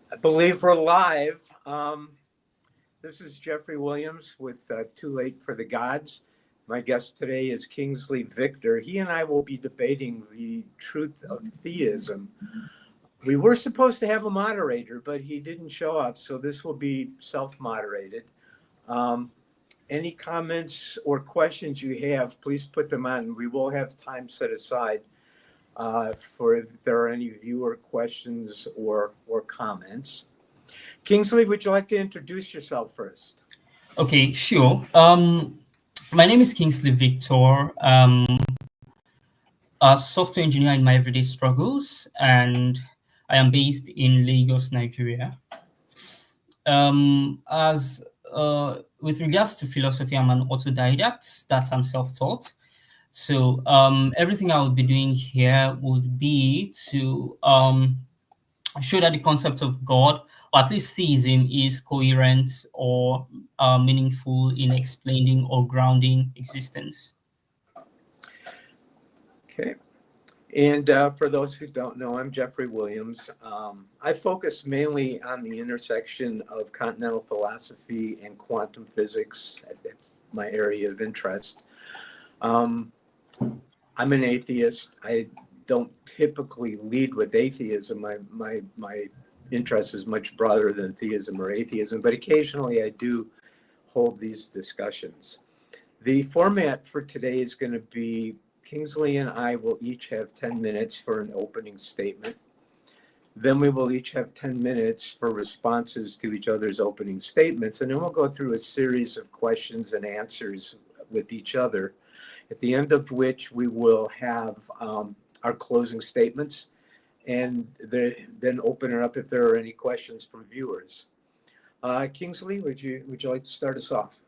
I believe we're live. This is Jeffrey Williams with Too Late for the Gods. My guest today is Kingsley Victor. He and I will be debating the truth of theism. We were supposed to have a moderator, but he didn't show up, so this will be self-moderated. Any comments or questions you have, please put them on. We will have time set aside for if there are any viewer questions or comments. Kingsley, would you like to introduce yourself first? Okay, sure. My name is Kingsley Victor, a software engineer in my everyday struggles, and I am based in Lagos, Nigeria. With regards to philosophy, I'm an autodidact, that's I'm self-taught. So everything I would be doing here would be to show that the concept of God, or at least theism, is coherent or meaningful in explaining or grounding existence. Okay. And for those who don't know, I'm Jeffrey Williams. I focus mainly on the intersection of continental philosophy and quantum physics. That's my area of interest. I'm an atheist. I don't typically lead with atheism. My interest is much broader than theism or atheism, but occasionally I do hold these discussions. The format for today is going to be Kingsley and I will each have 10 minutes for an opening statement. Then we will each have 10 minutes for responses to each other's opening statements, and then we'll go through a series of questions and answers with each other, at the end of which we will have our closing statements, and then open it up if there are any questions from viewers. Kingsley, would you like to start us off?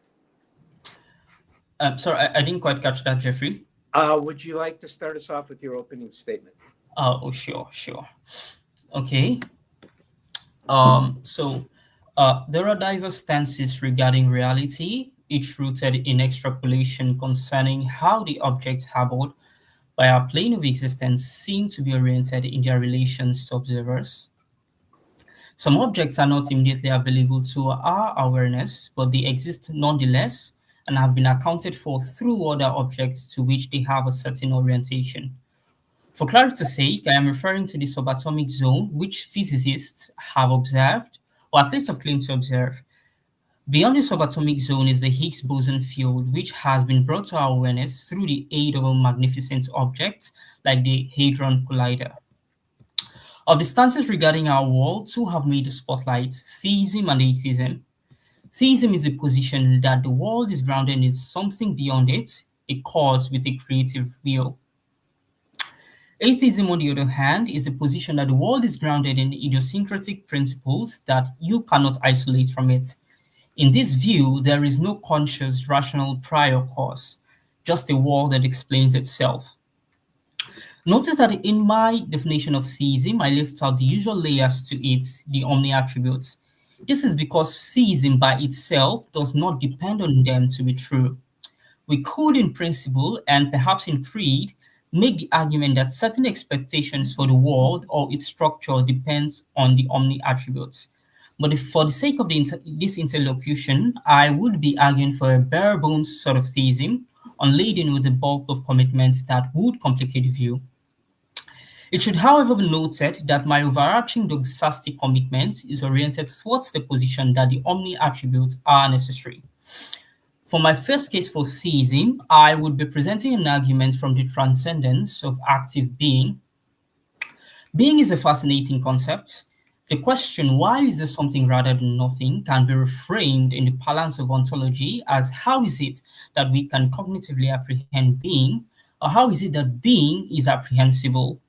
Sorry, I didn't quite catch that, Jeffrey. Would you like to start us off with your opening statement? Oh, sure. Okay. So there are diverse stances regarding reality, each rooted in extrapolation concerning how the objects harbored by our plane of existence seem to be oriented in their relations to observers. Some objects are not immediately available to our awareness, but they exist nonetheless and have been accounted for through other objects to which they have a certain orientation. For clarity's sake, I am referring to the subatomic zone, which physicists have observed, or at least have claimed to observe. Beyond the subatomic zone is the Higgs boson field, which has been brought to our awareness through the aid of a magnificent object like the Hadron Collider. Of the stances regarding our world, two have made the spotlight: theism and atheism. Theism is the position that the world is grounded in something beyond it, a cause with a creative will. Atheism, on the other hand, is the position that the world is grounded in idiosyncratic principles that you cannot isolate from it. In this view, there is no conscious, rational prior cause, just a world that explains itself. Notice that in my definition of theism, I left out the usual layers to it, the omni-attributes. This is because theism by itself does not depend on them to be true. We could, in principle, and perhaps in creed, make the argument that certain expectations for the world or its structure depends on the omni-attributes. But for the sake of this interlocution, I would be arguing for a bare bones sort of theism, unladen with the bulk of commitments that would complicate the view. It should, however, be noted that my overarching doxastic commitment is oriented towards the position that the omni-attributes are necessary. For my first case for theism, I would be presenting an argument from the transcendence of active being. Being is a fascinating concept. The question, why is there something rather than nothing, can be reframed in the parlance of ontology as how is it that we can cognitively apprehend being, or how is it that being is apprehensible?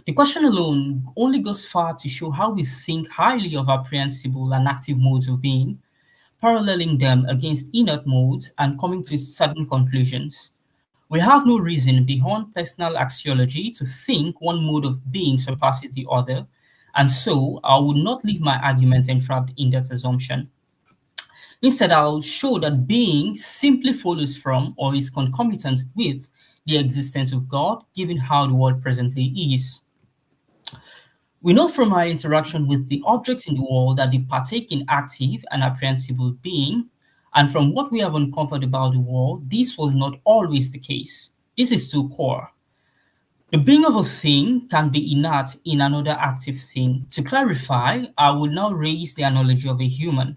The question alone only goes far to show how we think highly of apprehensible and active modes of being, paralleling them against inert modes and coming to certain conclusions. We have no reason beyond personal axiology to think one mode of being surpasses the other, and so I would not leave my argument entrapped in that assumption. Instead, I'll show that being simply follows from or is concomitant with the existence of God, given how the world presently is. We know from our interaction with the objects in the world that they partake in active and apprehensible being, and from what we have uncovered about the world, this was not always the case. This is too core. The being of a thing can be inert in another active thing. To clarify, I will now raise the analogy of a human.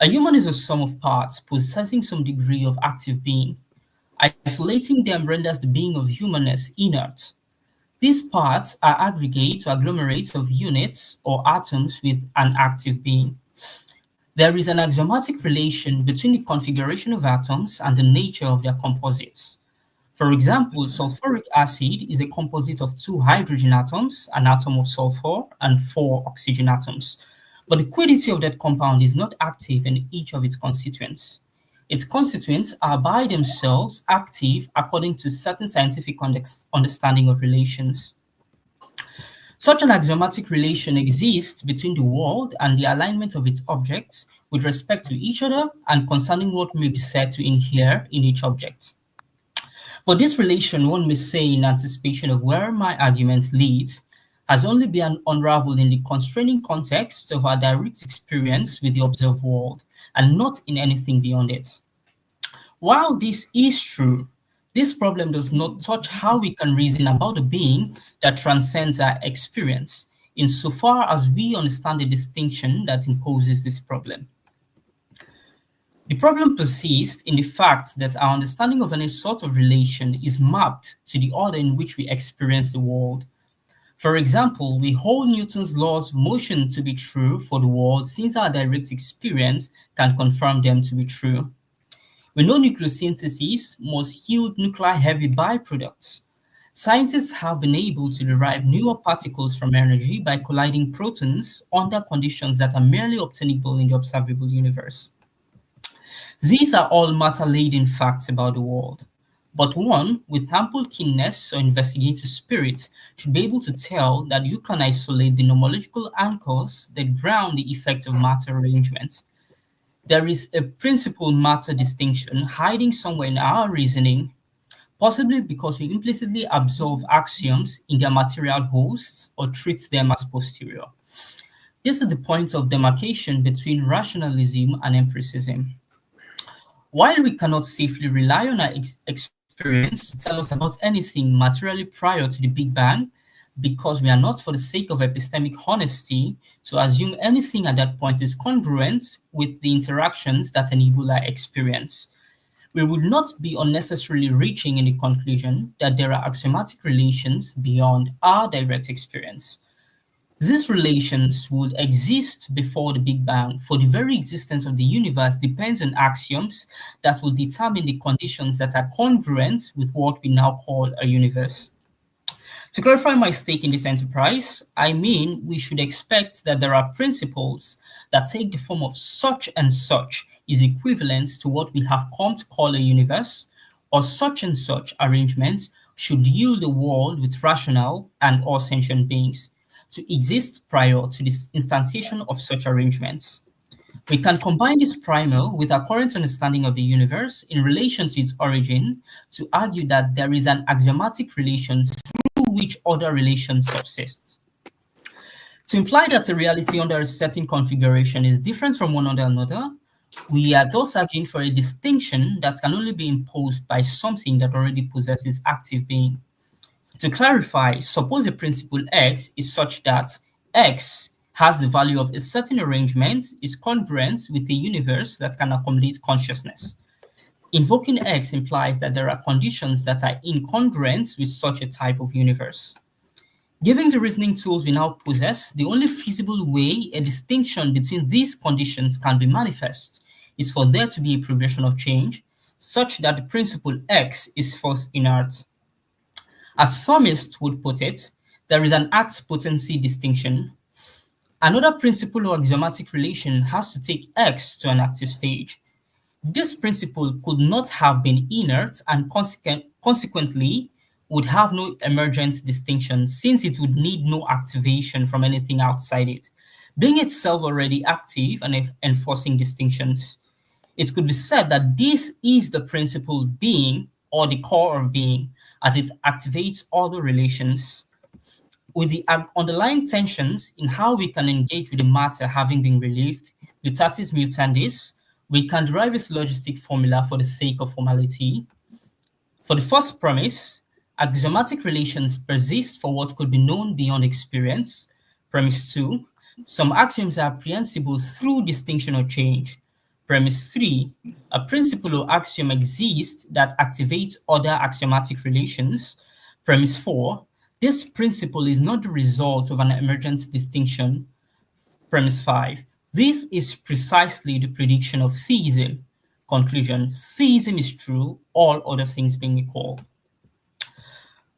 A human is a sum of parts possessing some degree of active being. Isolating them renders the being of humanness inert. These parts are aggregates or agglomerates of units or atoms with an active being. There is an axiomatic relation between the configuration of atoms and the nature of their composites. For example, sulfuric acid is a composite of 2 hydrogen atoms, an atom of sulfur, and 4 oxygen atoms. But the quiddity of that compound is not active in each of its constituents. Its constituents are by themselves active according to certain scientific understanding of relations. Such an axiomatic relation exists between the world and the alignment of its objects with respect to each other and concerning what may be said to inhere in each object. But this relation, one may say in anticipation of where my argument leads, has only been unraveled in the constraining context of our direct experience with the observed world, and not in anything beyond it. While this is true, this problem does not touch how we can reason about a being that transcends our experience, insofar as we understand the distinction that imposes this problem. The problem persists in the fact that our understanding of any sort of relation is mapped to the order in which we experience the world. For example, we hold Newton's laws of motion to be true for the world since our direct experience can confirm them to be true. We know nucleosynthesis must yield nuclear-heavy byproducts. Scientists have been able to derive newer particles from energy by colliding protons under conditions that are merely obtainable in the observable universe. These are all matter-laden facts about the world, but one with ample keenness or investigative spirit should be able to tell that you can isolate the nomological anchors that ground the effect of matter arrangement. There is a principal matter distinction hiding somewhere in our reasoning, possibly because we implicitly absolve axioms in their material hosts or treat them as posterior. This is the point of demarcation between rationalism and empiricism. While we cannot safely rely on our experience to tell us about anything materially prior to the Big Bang, because we are not, for the sake of epistemic honesty, to assume anything at that point is congruent with the interactions that enable our experience, we would not be unnecessarily reaching in the conclusion that there are axiomatic relations beyond our direct experience. These relations would exist before the Big Bang, for the very existence of the universe depends on axioms that will determine the conditions that are congruent with what we now call a universe. To clarify my stake in this enterprise, I mean we should expect that there are principles that take the form of such and such is equivalent to what we have come to call a universe, or such and such arrangements should yield a world with rational and or sentient beings to exist prior to the instantiation of such arrangements. We can combine this primer with our current understanding of the universe in relation to its origin to argue that there is an axiomatic relation through which other relations subsist. To imply that a reality under a certain configuration is different from one under another, we are thus arguing for a distinction that can only be imposed by something that already possesses active being. To clarify, suppose a principle X is such that X has the value of a certain arrangement is congruent with a universe that can accommodate consciousness. Invoking X implies that there are conditions that are incongruent with such a type of universe. Given the reasoning tools we now possess, the only feasible way a distinction between these conditions can be manifest is for there to be a progression of change, such that the principle X is first inert. As themists would put it, there is an act-potency distinction. Another principle or axiomatic relation has to take X to an active stage. This principle could not have been inert and consequently would have no emergent distinction since it would need no activation from anything outside it, being itself already active and enforcing distinctions. It could be said that this is the principle being or the core of being, as it activates other relations. With the underlying tensions in how we can engage with the matter having been relieved, mutatis mutandis, we can derive a syllogistic formula for the sake of formality. For the first premise, axiomatic relations persist for what could be known beyond experience. Premise 2, some axioms are apprehensible through distinction or change. Premise 3, a principle or axiom exists that activates other axiomatic relations. Premise 4, this principle is not the result of an emergent distinction. Premise 5, this is precisely the prediction of theism. Conclusion, theism is true, all other things being equal.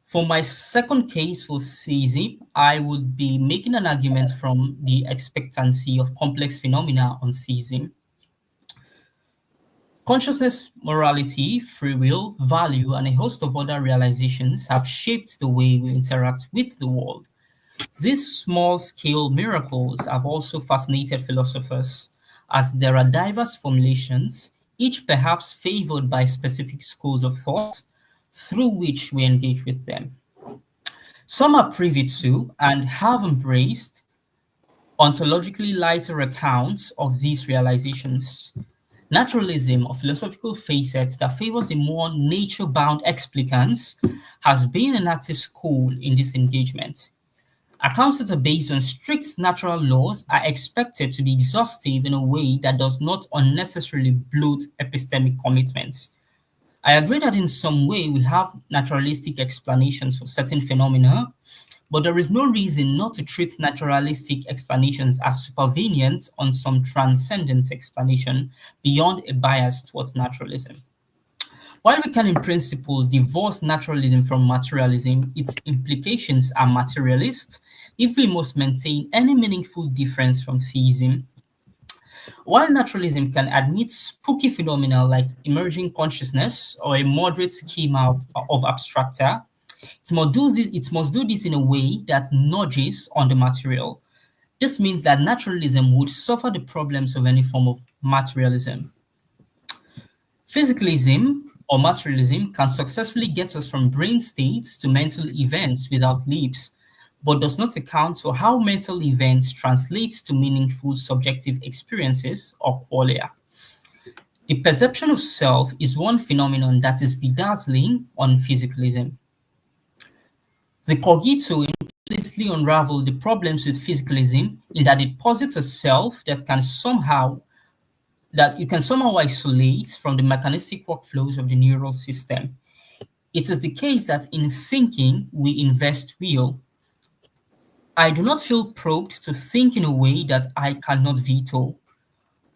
For my second case for theism, I would be making an argument from the expectancy of complex phenomena on theism. Consciousness, morality, free will, value, and a host of other realizations have shaped the way we interact with the world. These small-scale miracles have also fascinated philosophers, as there are diverse formulations, each perhaps favored by specific schools of thought, through which we engage with them. Some are privy to and have embraced ontologically lighter accounts of these realizations. Naturalism, a philosophical facet that favors a more nature-bound explicance, has been an active school in this engagement. Accounts that are based on strict natural laws are expected to be exhaustive in a way that does not unnecessarily bloat epistemic commitments. I agree that in some way we have naturalistic explanations for certain phenomena, but there is no reason not to treat naturalistic explanations as supervenient on some transcendent explanation beyond a bias towards naturalism. While we can in principle divorce naturalism from materialism, its implications are materialist if we must maintain any meaningful difference from theism. While naturalism can admit spooky phenomena like emerging consciousness or a moderate schema of abstracta, it must do this in a way that nudges on the material. This means that naturalism would suffer the problems of any form of materialism. Physicalism or materialism can successfully get us from brain states to mental events without leaps, but does not account for how mental events translate to meaningful subjective experiences or qualia. The perception of self is one phenomenon that is bedazzling on physicalism. The cogito implicitly unravels the problems with physicalism in that it posits a self that you can somehow isolate from the mechanistic workflows of the neural system. It is the case that in thinking, we invest will. I do not feel probed to think in a way that I cannot veto.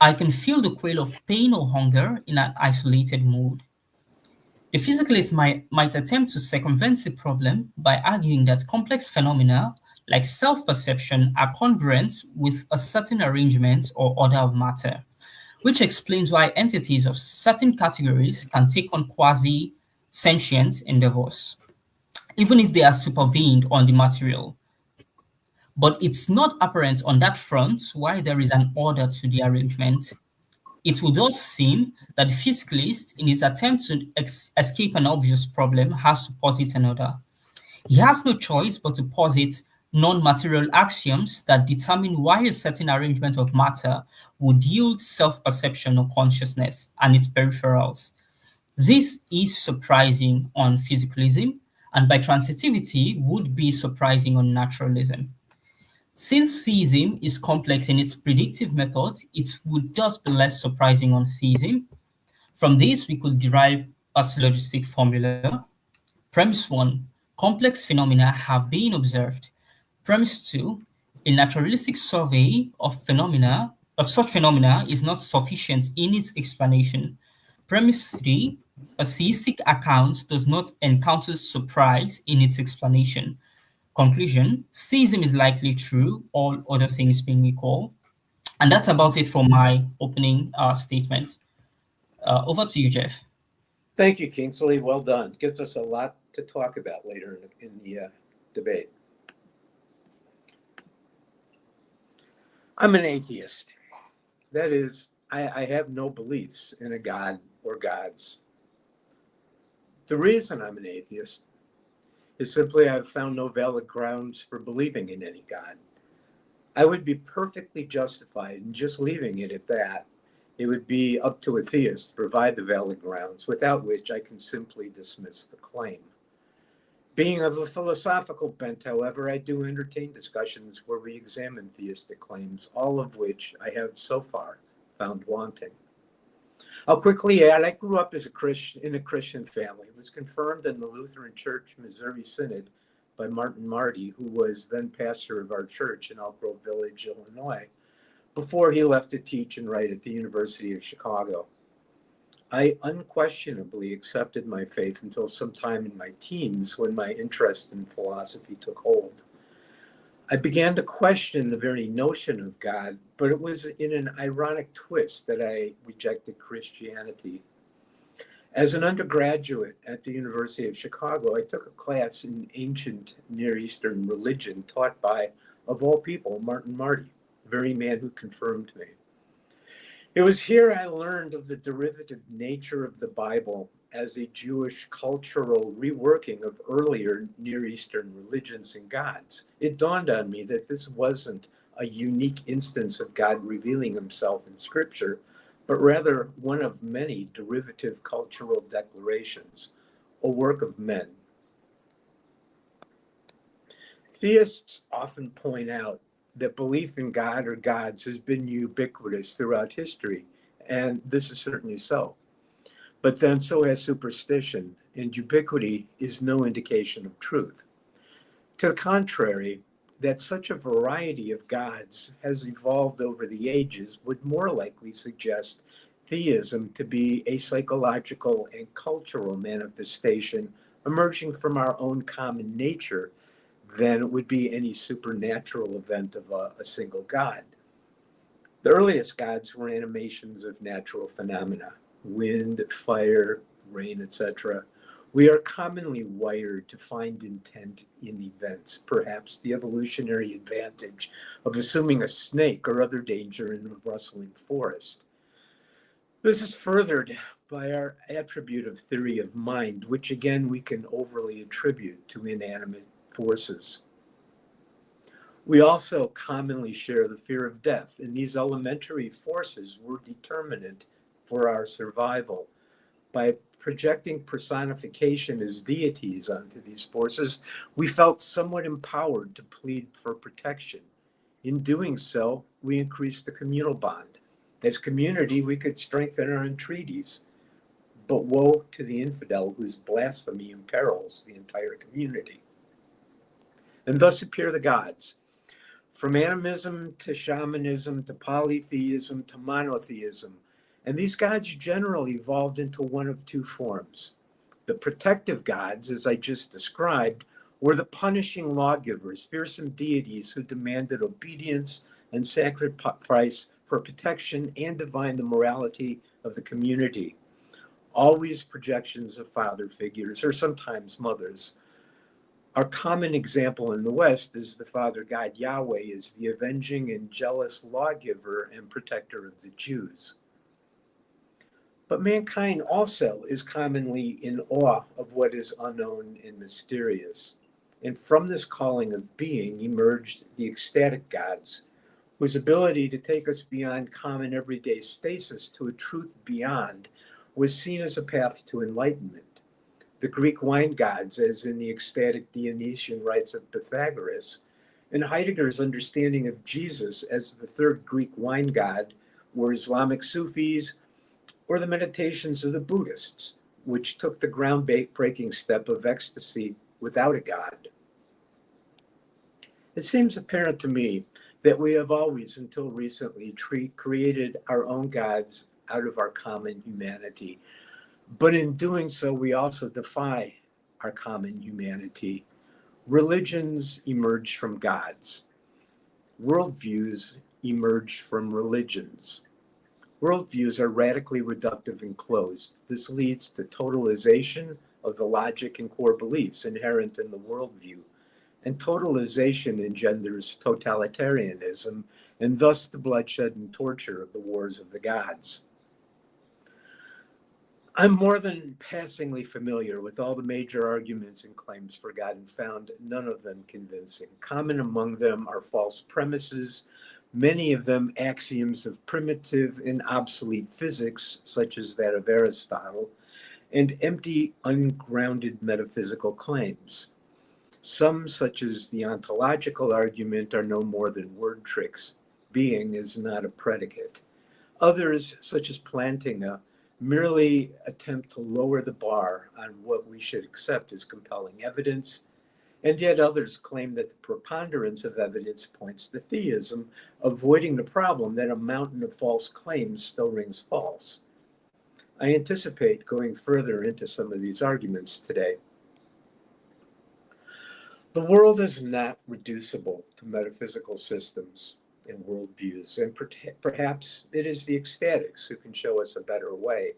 I can feel the quail of pain or hunger in an isolated mode. The physicalist might attempt to circumvent the problem by arguing that complex phenomena like self-perception are congruent with a certain arrangement or order of matter, which explains why entities of certain categories can take on quasi-sentient endeavors, even if they are supervened on the material. But it's not apparent on that front why there is an order to the arrangement. It would thus seem that the physicalist, in his attempt to escape an obvious problem, has to posit another. He has no choice but to posit non-material axioms that determine why a certain arrangement of matter would yield self-perception or consciousness and its peripherals. This is surprising on physicalism, and by transitivity would be surprising on naturalism. Since theism is complex in its predictive methods, it would thus be less surprising on theism. From this, we could derive a syllogistic formula. Premise 1, complex phenomena have been observed. Premise 2, a naturalistic survey of such phenomena is not sufficient in its explanation. Premise 3, a theistic account does not encounter surprise in its explanation. Conclusion, theism is likely true, all other things being equal. And that's about it for my opening statements. Over to you, Jeff. Thank you, Kingsley. Well done. Gives us a lot to talk about later in the debate. I'm an atheist. That is, I have no beliefs in a God or gods. The reason I'm an atheist is simply I've found no valid grounds for believing in any God. I would be perfectly justified in just leaving it at that. It would be up to a theist to provide the valid grounds, without which I can simply dismiss the claim. Being of a philosophical bent, however, I do entertain discussions where we examine theistic claims, all of which I have so far found wanting. I'll quickly add, I grew up as in a Christian family. Was confirmed in the Lutheran Church Missouri Synod by Martin Marty, who was then pastor of our church in Elk Grove Village, Illinois, before he left to teach and write at the University of Chicago. I unquestionably accepted my faith until sometime in my teens, when my interest in philosophy took hold. I began to question the very notion of God, but it was in an ironic twist that I rejected Christianity. As an undergraduate at the University of Chicago, I took a class in ancient Near Eastern religion taught by, of all people, Martin Marty, the very man who confirmed me. It was here I learned of the derivative nature of the Bible as a Jewish cultural reworking of earlier Near Eastern religions and gods. It dawned on me that this wasn't a unique instance of God revealing himself in Scripture, but rather one of many derivative cultural declarations, a work of men. Theists often point out that belief in God or gods has been ubiquitous throughout history, and this is certainly so. But then so has superstition, and ubiquity is no indication of truth. To the contrary, that such a variety of gods has evolved over the ages would more likely suggest theism to be a psychological and cultural manifestation emerging from our own common nature than it would be any supernatural event of a single god. The earliest gods were animations of natural phenomena, wind, fire, rain, etc. We are commonly wired to find intent in events, perhaps the evolutionary advantage of assuming a snake or other danger in a rustling forest. This is furthered by our attribute of theory of mind, which again we can overly attribute to inanimate forces. We also commonly share the fear of death, and these elementary forces were determinant for our survival. By projecting personification as deities onto these forces, we felt somewhat empowered to plead for protection. In doing so, we increased the communal bond. As community, we could strengthen our entreaties. But woe to the infidel whose blasphemy imperils the entire community. And thus appear the gods. From animism to shamanism to polytheism to monotheism. And these gods generally evolved into one of two forms. The protective gods, as I just described, were the punishing lawgivers, fearsome deities who demanded obedience and sacrifice for protection and divine the morality of the community. Always projections of father figures, or sometimes mothers. Our common example in the West is the father god Yahweh is the avenging and jealous lawgiver and protector of the Jews. But mankind also is commonly in awe of what is unknown and mysterious. And from this calling of being emerged the ecstatic gods, whose ability to take us beyond common everyday stasis to a truth beyond was seen as a path to enlightenment. The Greek wine gods, as in the ecstatic Dionysian rites of Pythagoras, and Heidegger's understanding of Jesus as the third Greek wine god, were Islamic Sufis, or the meditations of the Buddhists, which took the groundbreaking step of ecstasy without a god. It seems apparent to me that we have always, until recently, created our own gods out of our common humanity. But in doing so, we also defy our common humanity. Religions emerge from gods. Worldviews emerge from religions. Worldviews are radically reductive and closed. This leads to totalization of the logic and core beliefs inherent in the worldview. And totalization engenders totalitarianism, and thus the bloodshed and torture of the wars of the gods. I'm more than passingly familiar with all the major arguments and claims for God and found none of them convincing. Common among them are false premises, many of them axioms of primitive and obsolete physics, such as that of Aristotle, and empty, ungrounded metaphysical claims. Some, such as the ontological argument, are no more than word tricks. Being is not a predicate. Others, such as Plantinga, merely attempt to lower the bar on what we should accept as compelling evidence, and yet others claim that the preponderance of evidence points to theism, avoiding the problem that a mountain of false claims still rings false. I anticipate going further into some of these arguments today. The world is not reducible to metaphysical systems and worldviews, and perhaps it is the ecstatics who can show us a better way.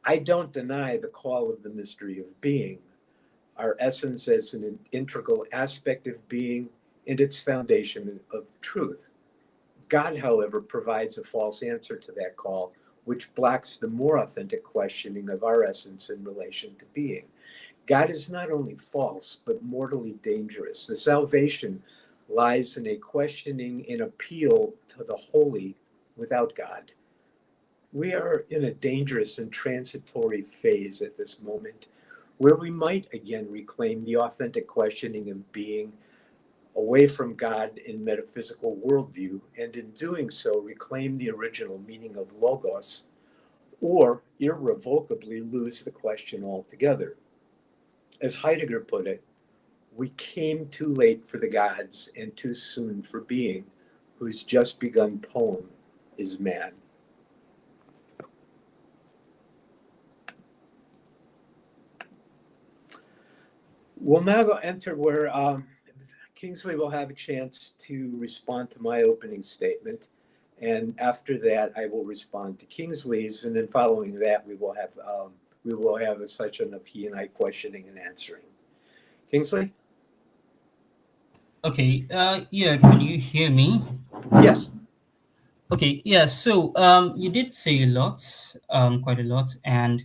I don't deny the call of the mystery of being, our essence as an integral aspect of being and its foundation of truth. God, however, provides a false answer to that call, which blocks the more authentic questioning of our essence in relation to being. God is not only false, but mortally dangerous. The salvation lies in a questioning and appeal to the holy without God. We are in a dangerous and transitory phase at this moment where we might again reclaim the authentic questioning of being away from God in metaphysical worldview, and in doing so reclaim the original meaning of logos, or irrevocably lose the question altogether. As Heidegger put it, we came too late for the gods and too soon for being, whose just begun poem is man. We'll now enter where Kingsley will have a chance to respond to my opening statement. And after that, I will respond to Kingsley's. And then following that, we will have such of he and I questioning and answering. Kingsley? Okay, yeah, can you hear me? Yes. Okay, yeah, so you did say a lot, quite a lot, and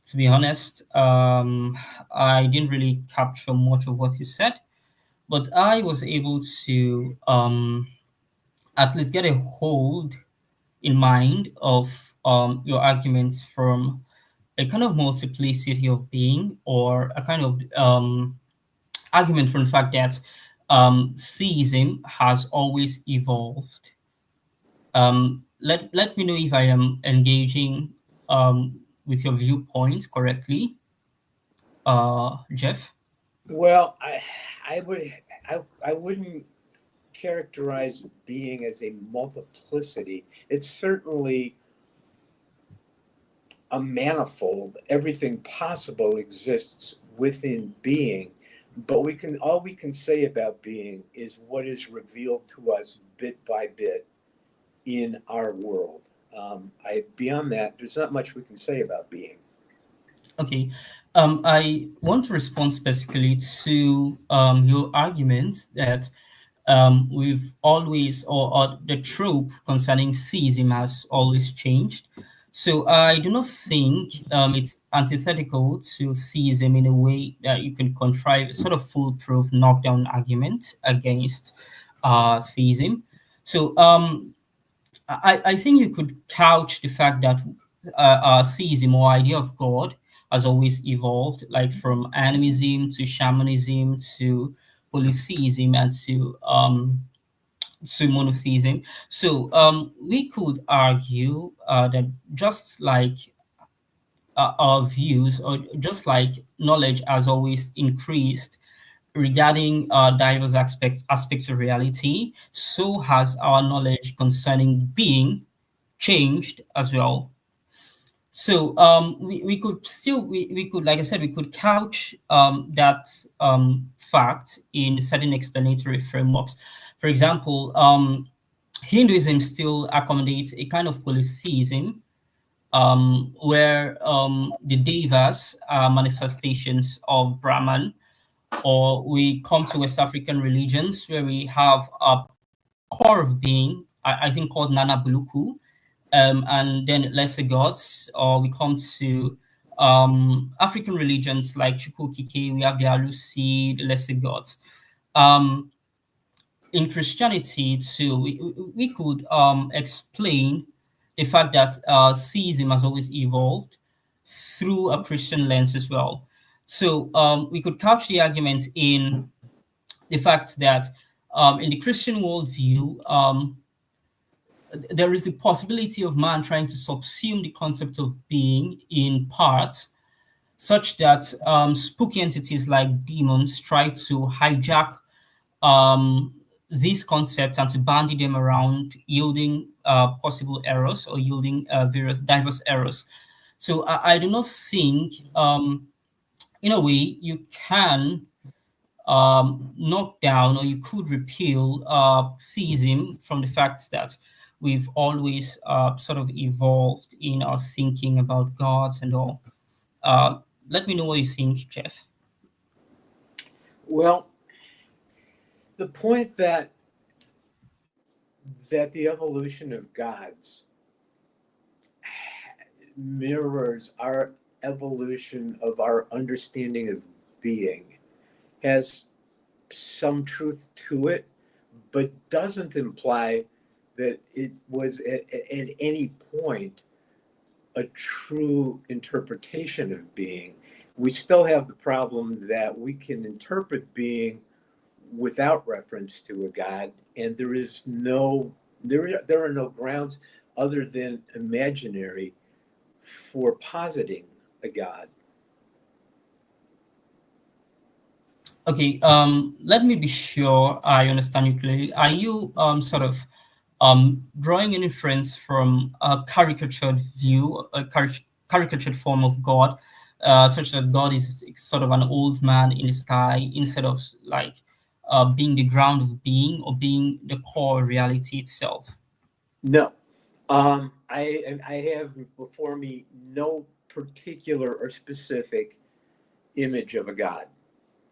to be honest, I didn't really capture much of what you said, but I was able to at least get a hold in mind of your arguments from a kind of multiplicity of being, or a kind of argument from the fact that theism has always evolved. Let me know if I am engaging with your viewpoint correctly, Jeff. Well, I wouldn't characterize being as a multiplicity. It's certainly a manifold. Everything possible exists within being, but all we can say about being is what is revealed to us bit by bit in our world. Beyond that, there's not much we can say about being. Okay. I want to respond specifically to your argument that we've always, or the trope concerning theism has always changed. So I do not think it's antithetical to theism in a way that you can contrive a sort of foolproof knockdown argument against theism. So I think you could couch the fact that theism, or idea of God, has always evolved, like from animism to shamanism to polytheism and to monotheism. So we could argue that just like our views, or just like knowledge has always increased regarding diverse aspects of reality, so has our knowledge concerning being changed as well. So we could still, we could, like I said, we could couch that fact in certain explanatory frameworks. For example, Hinduism still accommodates a kind of polytheism, where the devas are manifestations of Brahman, or we come to West African religions where we have a core of being, I think called Nana Buluku, and then lesser gods, or we come to African religions like Chukwukike, we have the Alusi, the lesser gods. Um, in Christianity, too, we could explain the fact that theism has always evolved through a Christian lens as well. So we could couch the argument in the fact that in the Christian worldview, there is the possibility of man trying to subsume the concept of being in part, such that spooky entities like demons try to hijack um, these concepts and to bandy them around, yielding possible errors or yielding various diverse errors. So I do not think, in a way, you can knock down or you could repeal theism from the fact that we've always sort of evolved in our thinking about gods and all. Let me know what you think, Jeff. Well, the point that the evolution of gods mirrors our evolution of our understanding of being has some truth to it, but doesn't imply that it was at any point a true interpretation of being. We still have the problem that we can interpret being without reference to a God, and there are no grounds other than imaginary for positing a God. Okay, let me be sure I understand you clearly. Are you sort of drawing an inference from a caricatured view, a caricatured form of God, such that God is sort of an old man in the sky instead of like being the ground of being or being the core reality itself? No, I have before me no particular or specific image of a God,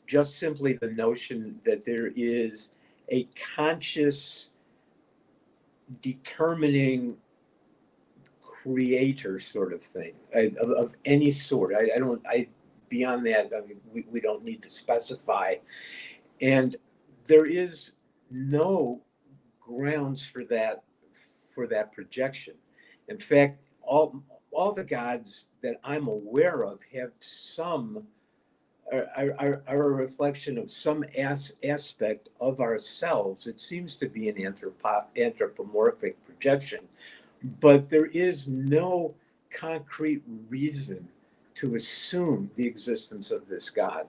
just simply the notion that there is a conscious determining creator sort of thing of any sort. I don't, I, beyond that, I mean, we don't need to specify. And there is no grounds for that projection. In fact, all the gods that I'm aware of have some are a reflection of some aspect of ourselves. It seems to be an anthropomorphic projection, but there is no concrete reason to assume the existence of this God.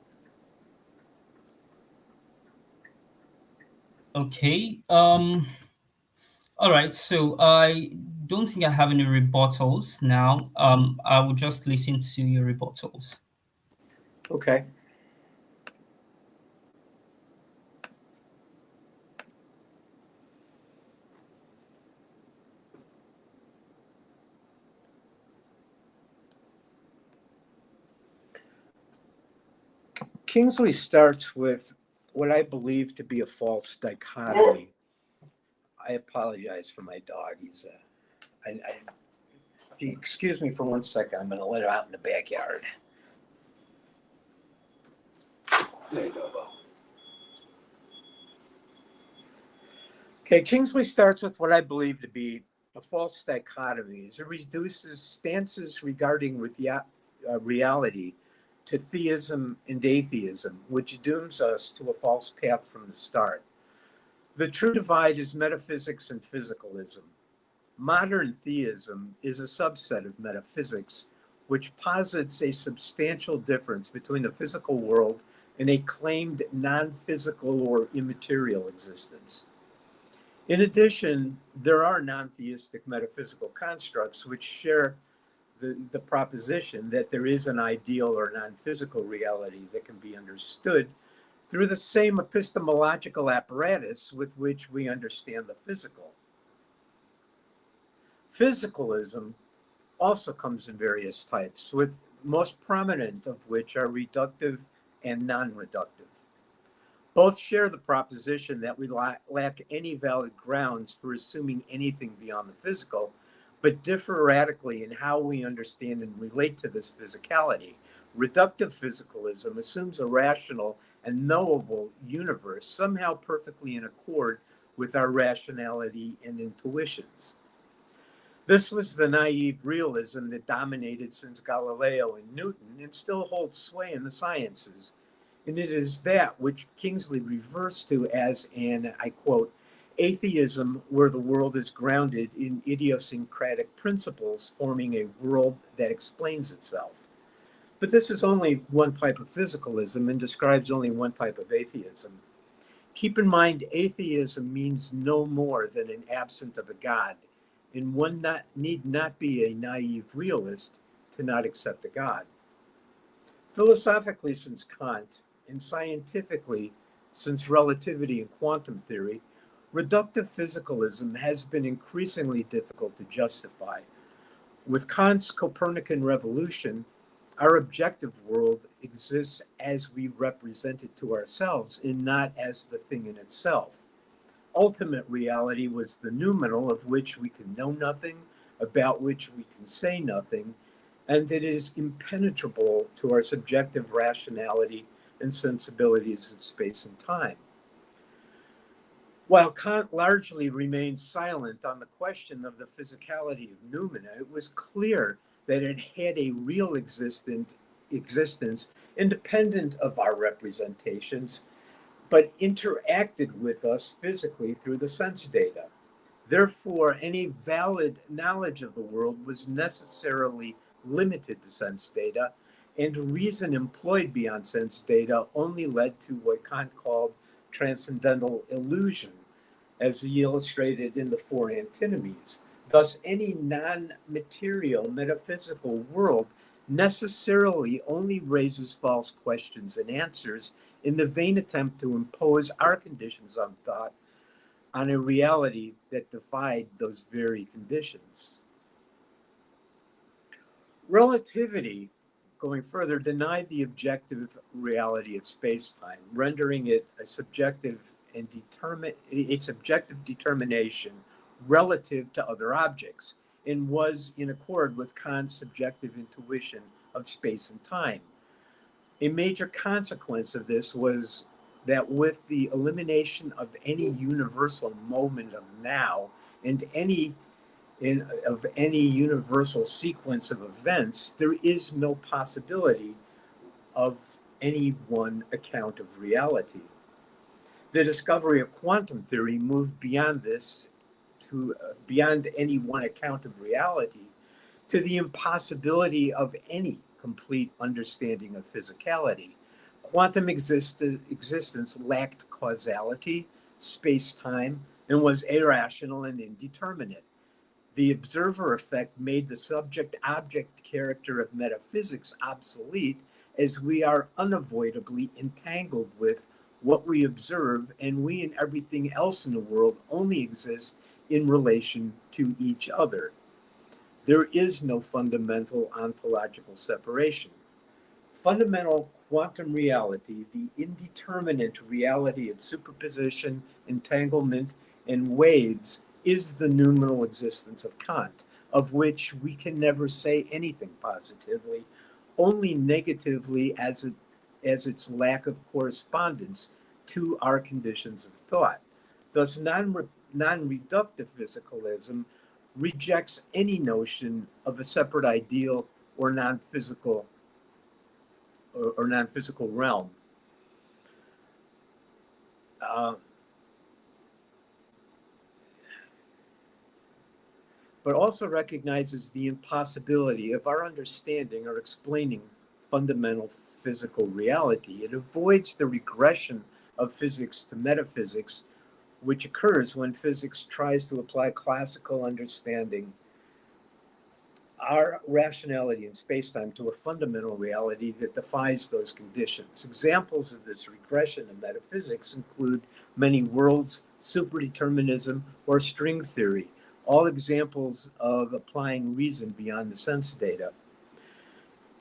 Okay. All right. So I don't think I have any rebuttals now. I will just listen to your rebuttals. Okay. Kingsley starts with what I believe to be a false dichotomy. I apologize for my dog. If you excuse me for 1 second, I'm going to let him out in the backyard. There you go, Bo. Okay, Kingsley starts with what I believe to be a false dichotomy. It reduces stances regarding reality to theism and atheism, which dooms us to a false path from the start. The true divide is metaphysics and physicalism. Modern theism is a subset of metaphysics, which posits a substantial difference between the physical world and a claimed non-physical or immaterial existence. In addition, there are non-theistic metaphysical constructs which share the proposition that there is an ideal or non-physical reality that can be understood through the same epistemological apparatus with which we understand the physical. Physicalism also comes in various types, with most prominent of which are reductive and non-reductive. Both share the proposition that we lack any valid grounds for assuming anything beyond the physical, but differ radically in how we understand and relate to this physicality. Reductive physicalism assumes a rational and knowable universe, somehow perfectly in accord with our rationality and intuitions. This was the naive realism that dominated since Galileo and Newton and still holds sway in the sciences. And it is that which Kingsley refers to as an, I quote, atheism where the world is grounded in idiosyncratic principles forming a world that explains itself. But this is only one type of physicalism and describes only one type of atheism. Keep in mind, atheism means no more than an absence of a God, and one need not be a naive realist to not accept a God. Philosophically, since Kant, and scientifically, since relativity and quantum theory, reductive physicalism has been increasingly difficult to justify. With Kant's Copernican revolution, our objective world exists as we represent it to ourselves and not as the thing in itself. Ultimate reality was the noumenal of which we can know nothing, about which we can say nothing, and it is impenetrable to our subjective rationality and sensibilities of space and time. While Kant largely remained silent on the question of the physicality of noumena, it was clear that it had a real existence independent of our representations, but interacted with us physically through the sense data. Therefore, any valid knowledge of the world was necessarily limited to sense data, and reason employed beyond sense data only led to what Kant called transcendental illusion, as he illustrated in the four antinomies. Thus, any non-material metaphysical world necessarily only raises false questions and answers in the vain attempt to impose our conditions on thought on a reality that defied those very conditions. Relativity, going further, denied the objective reality of space-time, rendering it a subjective determination relative to other objects, and was in accord with Kant's subjective intuition of space and time. A major consequence of this was that with the elimination of any universal moment of now and of any universal sequence of events, there is no possibility of any one account of reality. The discovery of quantum theory moved beyond this to beyond any one account of reality to the impossibility of any complete understanding of physicality. Quantum existence lacked causality, space-time, and was irrational and indeterminate. The observer effect made the subject-object character of metaphysics obsolete, as we are unavoidably entangled with what we observe, and we and everything else in the world only exist in relation to each other. There is no fundamental ontological separation. Fundamental quantum reality, the indeterminate reality of superposition, entanglement, and waves, is the noumenal existence of Kant, of which we can never say anything positively, only negatively as its lack of correspondence to our conditions of thought. Thus, non-reductive physicalism rejects any notion of a separate ideal or non-physical realm. But also recognizes the impossibility of our understanding or explaining fundamental physical reality. It avoids the regression of physics to metaphysics, which occurs when physics tries to apply classical understanding, our rationality in spacetime, to a fundamental reality that defies those conditions. Examples of this regression in metaphysics include many worlds, superdeterminism, or string theory, all examples of applying reason beyond the sense data.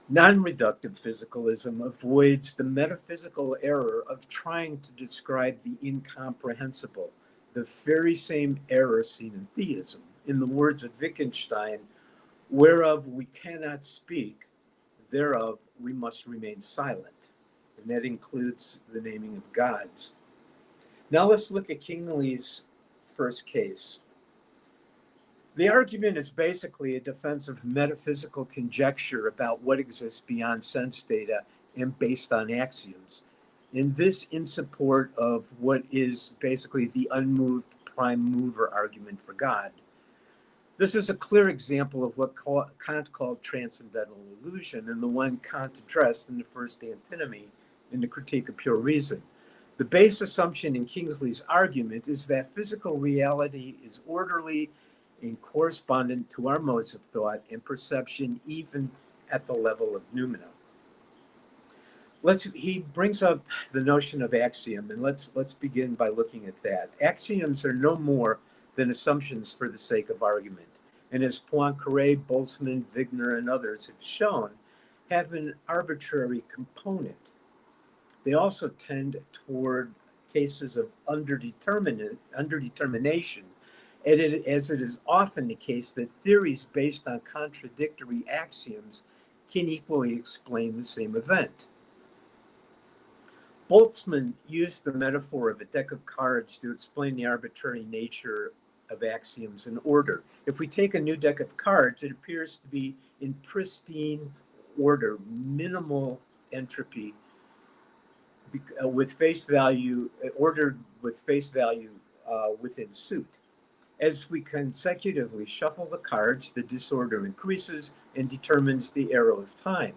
Non-reductive physicalism avoids the metaphysical error of trying to describe the incomprehensible, the very same error seen in theism. in the words of Wittgenstein, whereof we cannot speak, thereof we must remain silent. And that includes the naming of gods. Now let's look at Kingsley's first case. The argument is basically a defense of metaphysical conjecture about what exists beyond sense data and based on axioms. And this in support of what is basically the unmoved prime mover argument for God. This is a clear example of what Kant called transcendental illusion, and the one Kant addressed in the first antinomy in the Critique of Pure Reason. The base assumption in Kingsley's argument is that physical reality is orderly and correspondent to our modes of thought and perception, even at the level of noumena. He brings up the notion of axiom, and let's begin by looking at that. Axioms are no more than assumptions for the sake of argument, and as Poincaré, Boltzmann, Wigner, and others have shown, have an arbitrary component. They also tend toward cases of underdetermination, as it is often the case that theories based on contradictory axioms can equally explain the same event. Boltzmann used the metaphor of a deck of cards to explain the arbitrary nature of axioms in order. If we take a new deck of cards, it appears to be in pristine order, minimal entropy, with face value, ordered with face value within suit. As we consecutively shuffle the cards, the disorder increases and determines the arrow of time.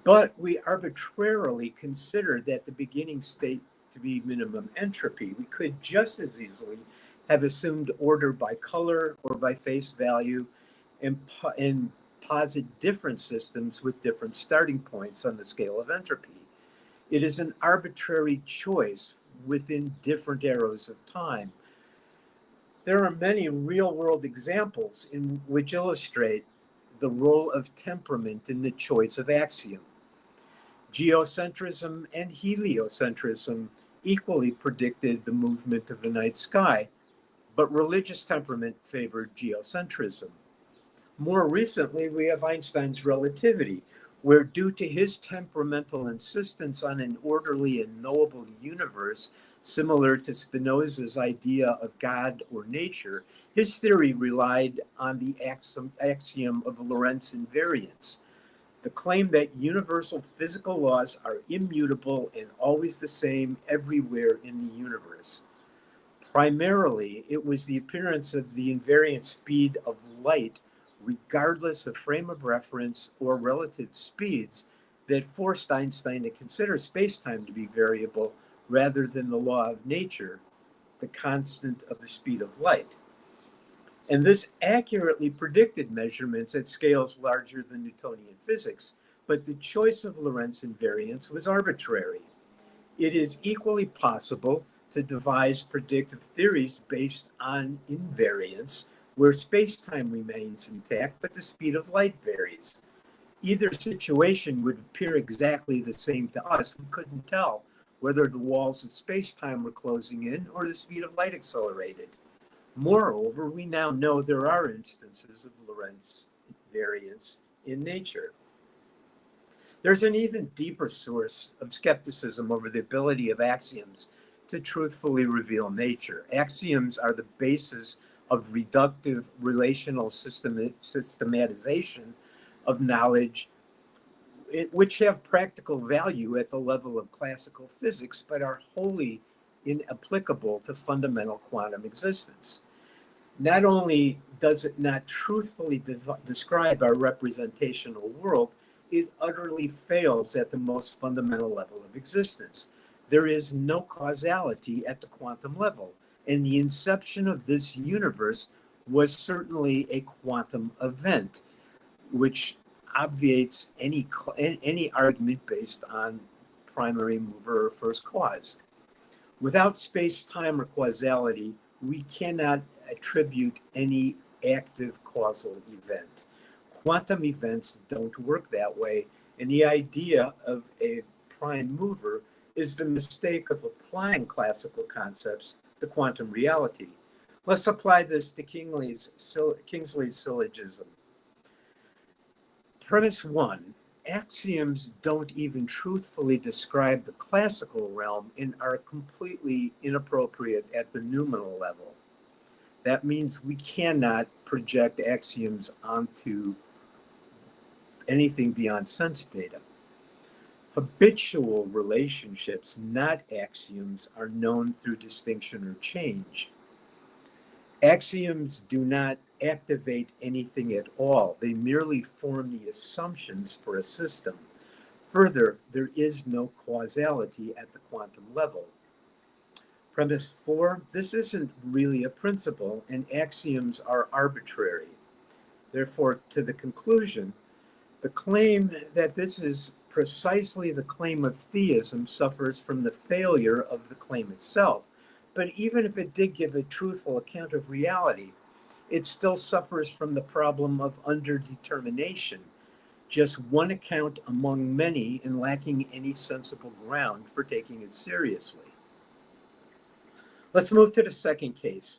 But we arbitrarily consider that the beginning state to be minimum entropy. We could just as easily have assumed order by color or by face value and posit different systems with different starting points on the scale of entropy. It is an arbitrary choice within different arrows of time. There are many real-world examples in which illustrate the role of temperament in the choice of axiom. Geocentrism and heliocentrism equally predicted the movement of the night sky, but religious temperament favored geocentrism. More recently, we have Einstein's relativity, where due to his temperamental insistence on an orderly and knowable universe, similar to Spinoza's idea of God or nature, his theory relied on the axiom of Lorentz invariance, the claim that universal physical laws are immutable and always the same everywhere in the universe. Primarily, it was the appearance of the invariant speed of light, regardless of frame of reference or relative speeds, that forced Einstein to consider space-time to be variable rather than the law of nature, the constant of the speed of light. And this accurately predicted measurements at scales larger than Newtonian physics, but the choice of Lorentz invariance was arbitrary. It is equally possible to devise predictive theories based on invariance, where space-time remains intact, but the speed of light varies. Either situation would appear exactly the same to us. We couldn't tell whether the walls of space-time were closing in or the speed of light accelerated. Moreover, we now know there are instances of Lorentz invariance in nature. There's an even deeper source of skepticism over the ability of axioms to truthfully reveal nature. Axioms are the basis of reductive relational systematization of knowledge, which have practical value at the level of classical physics, but are wholly inapplicable to fundamental quantum existence. Not only does it not truthfully describe our representational world, it utterly fails at the most fundamental level of existence. There is no causality at the quantum level, and the inception of this universe was certainly a quantum event, which obviates any argument based on primary mover or first cause. Without space-time or causality, we cannot attribute any active causal event. Quantum events don't work that way, and the idea of a prime mover is the mistake of applying classical concepts to quantum reality. Let's apply this to Kingsley's syllogism. Premise one, axioms don't even truthfully describe the classical realm and are completely inappropriate at the noumenal level. That means we cannot project axioms onto anything beyond sense data. Habitual relationships, not axioms, are known through distinction or change. Axioms do not activate anything at all. They merely form the assumptions for a system. Further, there is no causality at the quantum level. Premise 4, this isn't really a principle, and axioms are arbitrary. Therefore, to the conclusion, the claim that this is precisely the claim of theism suffers from the failure of the claim itself. But even if it did give a truthful account of reality, it still suffers from the problem of underdetermination, just one account among many and lacking any sensible ground for taking it seriously. Let's move to the second case.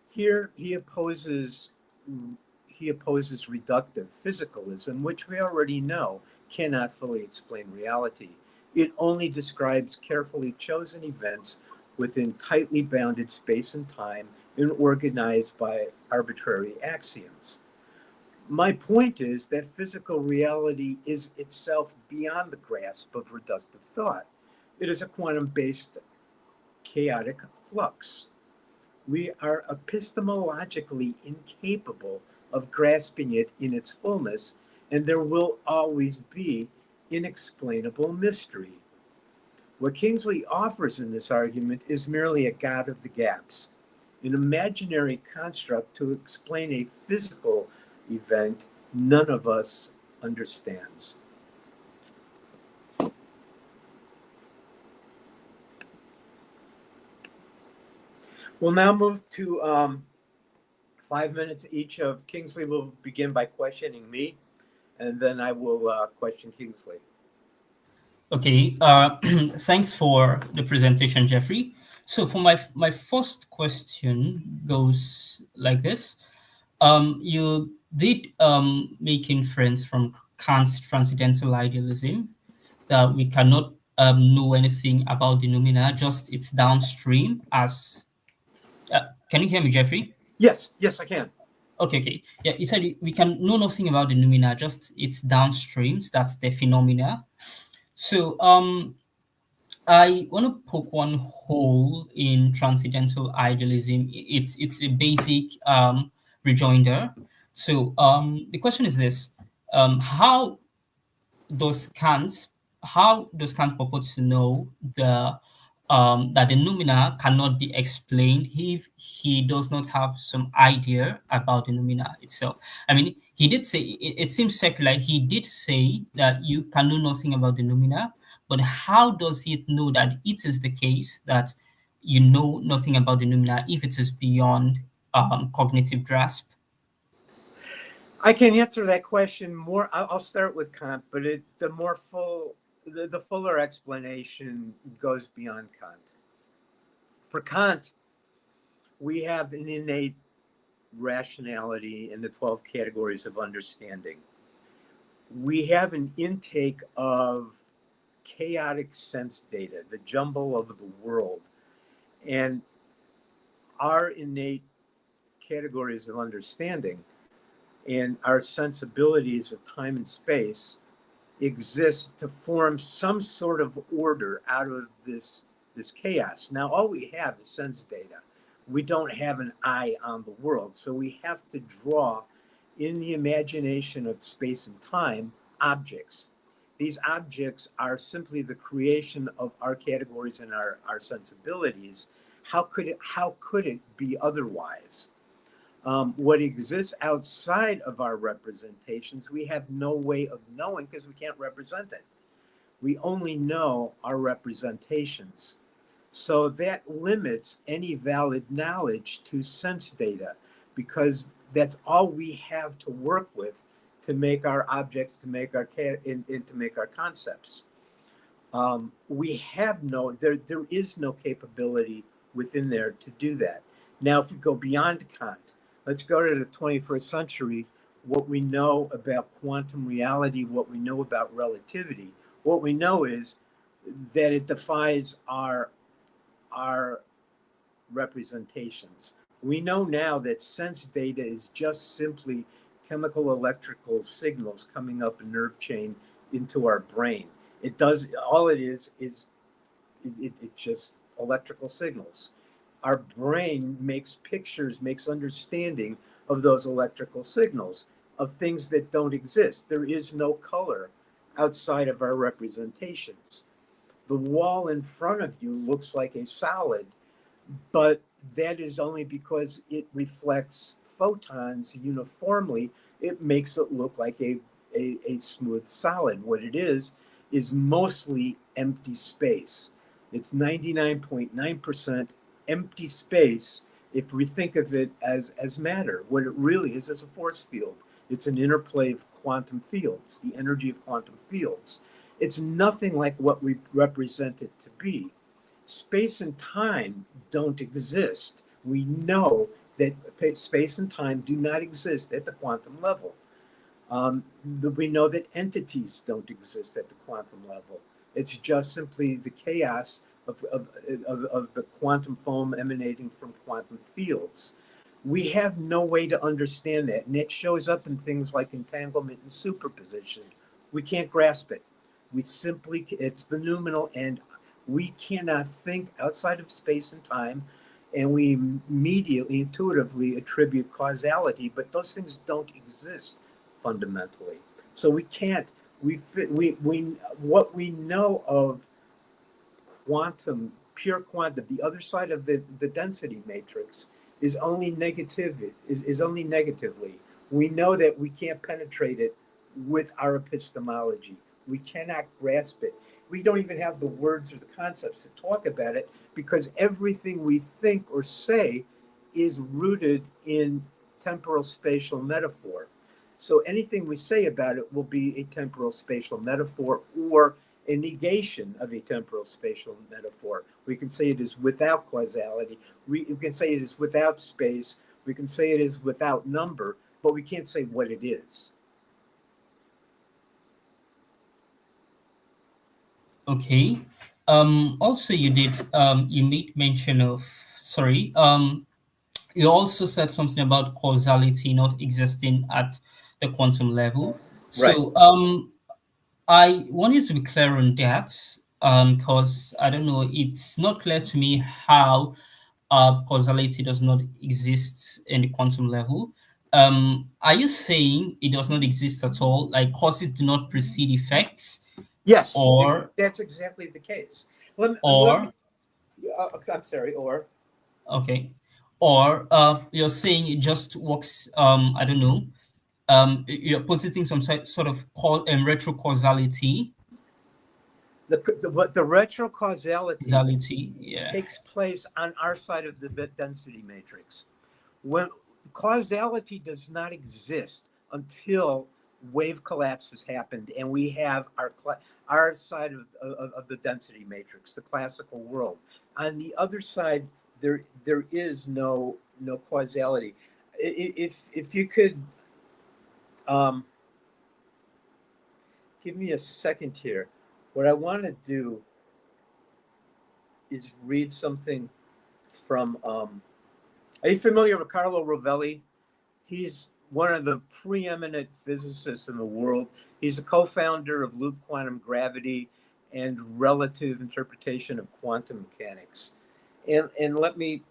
Here he opposes reductive physicalism, which we already know cannot fully explain reality. It only describes carefully chosen events within tightly bounded space and time and organized by arbitrary axioms. My point is that physical reality is itself beyond the grasp of reductive thought. It is a quantum-based chaotic flux. We are epistemologically incapable of grasping it in its fullness, and there will always be inexplainable mystery. What Kingsley offers in this argument is merely a God of the gaps, an imaginary construct to explain a physical event none of us understands. We'll now move to 5 minutes each of Kingsley. Will begin by questioning me, and then I will question Kingsley. Okay, thanks for the presentation, Jeffrey. So for my first question goes like this. You did make inference from Kant's transcendental idealism that we cannot know anything about the noumena, just its downstream as... can you hear me, Jeffrey? Yes, I can. Okay. Yeah, you said we can know nothing about the noumena, just its downstreams, that's the phenomena. So I want to poke one hole in transcendental idealism. It's a basic rejoinder. So the question is this: how does Kant purport to know that the noumena cannot be explained if he does not have some idea about the noumena itself? I mean, he did say, it seems secular, he did say that you can know nothing about the noumena, but how does he know that it is the case that you know nothing about the noumena if it is beyond cognitive grasp? I can answer that question more. I'll start with Kant, but the fuller explanation goes beyond Kant. For Kant, we have an innate rationality in the 12 categories of understanding. We have an intake of chaotic sense data, the jumble of the world, and our innate categories of understanding and our sensibilities of time and space exist to form some sort of order out of this chaos. Now, all we have is sense data. We don't have an eye on the world. So we have to draw in the imagination of space and time objects. These objects are simply the creation of our categories and our sensibilities. How could it be otherwise? What exists outside of our representations, we have no way of knowing because we can't represent it. We only know our representations. So that limits any valid knowledge to sense data because that's all we have to work with to make our objects, to make our concepts. There is no capability within there to do that. Now, if we go beyond Kant, let's go to the 21st century, what we know about quantum reality, what we know about relativity. What we know is that it defies our representations. We know now that sense data is just simply chemical electrical signals coming up a nerve chain into our brain. It does, all it is it's just electrical signals. Our brain makes pictures, makes understanding of those electrical signals, of things that don't exist. There is no color outside of our representations. The wall in front of you looks like a solid, but that is only because it reflects photons uniformly. It makes it look like a smooth solid. What it is mostly empty space. It's 99.9% empty space if we think of it as matter. What it really is a force field. It's an interplay of quantum fields, the energy of quantum fields. It's nothing like what we represent it to be. Space and time don't exist. We know that space and time do not exist at the quantum level. We know that entities don't exist at the quantum level. It's just simply the chaos of the quantum foam emanating from quantum fields. We have no way to understand that, and it shows up in things like entanglement and superposition. We can't grasp it. It's the noumenal, and we cannot think outside of space and time, and we immediately, intuitively attribute causality, but those things don't exist fundamentally. So we can't, what we know of quantum, pure quantum, the other side of the density matrix is only only negatively. We know that we can't penetrate it with our epistemology. We cannot grasp it. We don't even have the words or the concepts to talk about it, because everything we think or say is rooted in temporal spatial metaphor. So anything we say about it will be a temporal spatial metaphor or a negation of a temporal spatial metaphor. We can say it is without causality. We can say it is without space. We can say it is without number, but we can't say what it is. Okay. Also, you made mention of, sorry, you also said something about causality not existing at the quantum level. Right. So, I want you to be clear on that, because I don't know, it's not clear to me how causality does not exist in the quantum level. Are you saying it does not exist at all? Like causes do not precede effects, Yes, or that's exactly the case. Let me, or I'm sorry, or okay, or you're saying it just works? I don't know. You're positing some sort of retro causality. the retrocausality Causality, yeah. takes place on our side of the density matrix. When causality does not exist until wave collapse has happened and we have our side of the density matrix, the classical world. On the other side, there is no causality. If you could give me a second here, what I want to do is read something from. Are you familiar with Carlo Rovelli? He's one of the preeminent physicists in the world. He's a co-founder of loop quantum gravity and relative interpretation of quantum mechanics. And let me.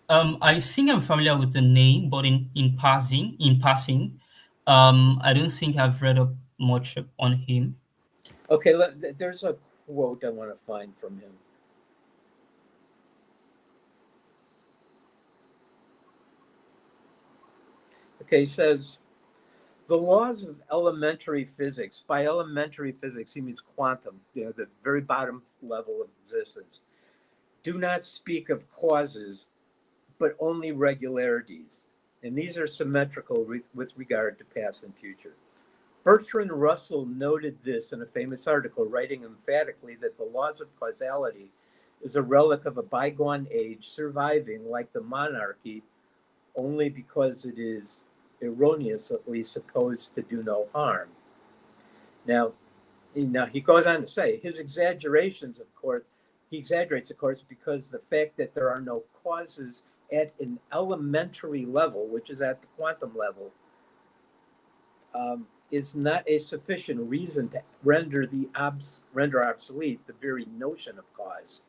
I think I'm familiar with the name, but in passing, I don't think I've read up much on him. Okay, there's a quote I want to find from him. Okay, he says, the laws of elementary physics, by elementary physics, he means quantum, the very bottom level of existence, do not speak of causes, but only regularities. And these are symmetrical with regard to past and future. Bertrand Russell noted this in a famous article, writing emphatically that the laws of causality is a relic of a bygone age, surviving like the monarchy only because it is erroneously supposed to do no harm. Now, he goes on to say his exaggerations, of course, he exaggerates, of course, because the fact that there are no causes at an elementary level, which is at the quantum level, is not a sufficient reason to render obsolete the very notion of cause.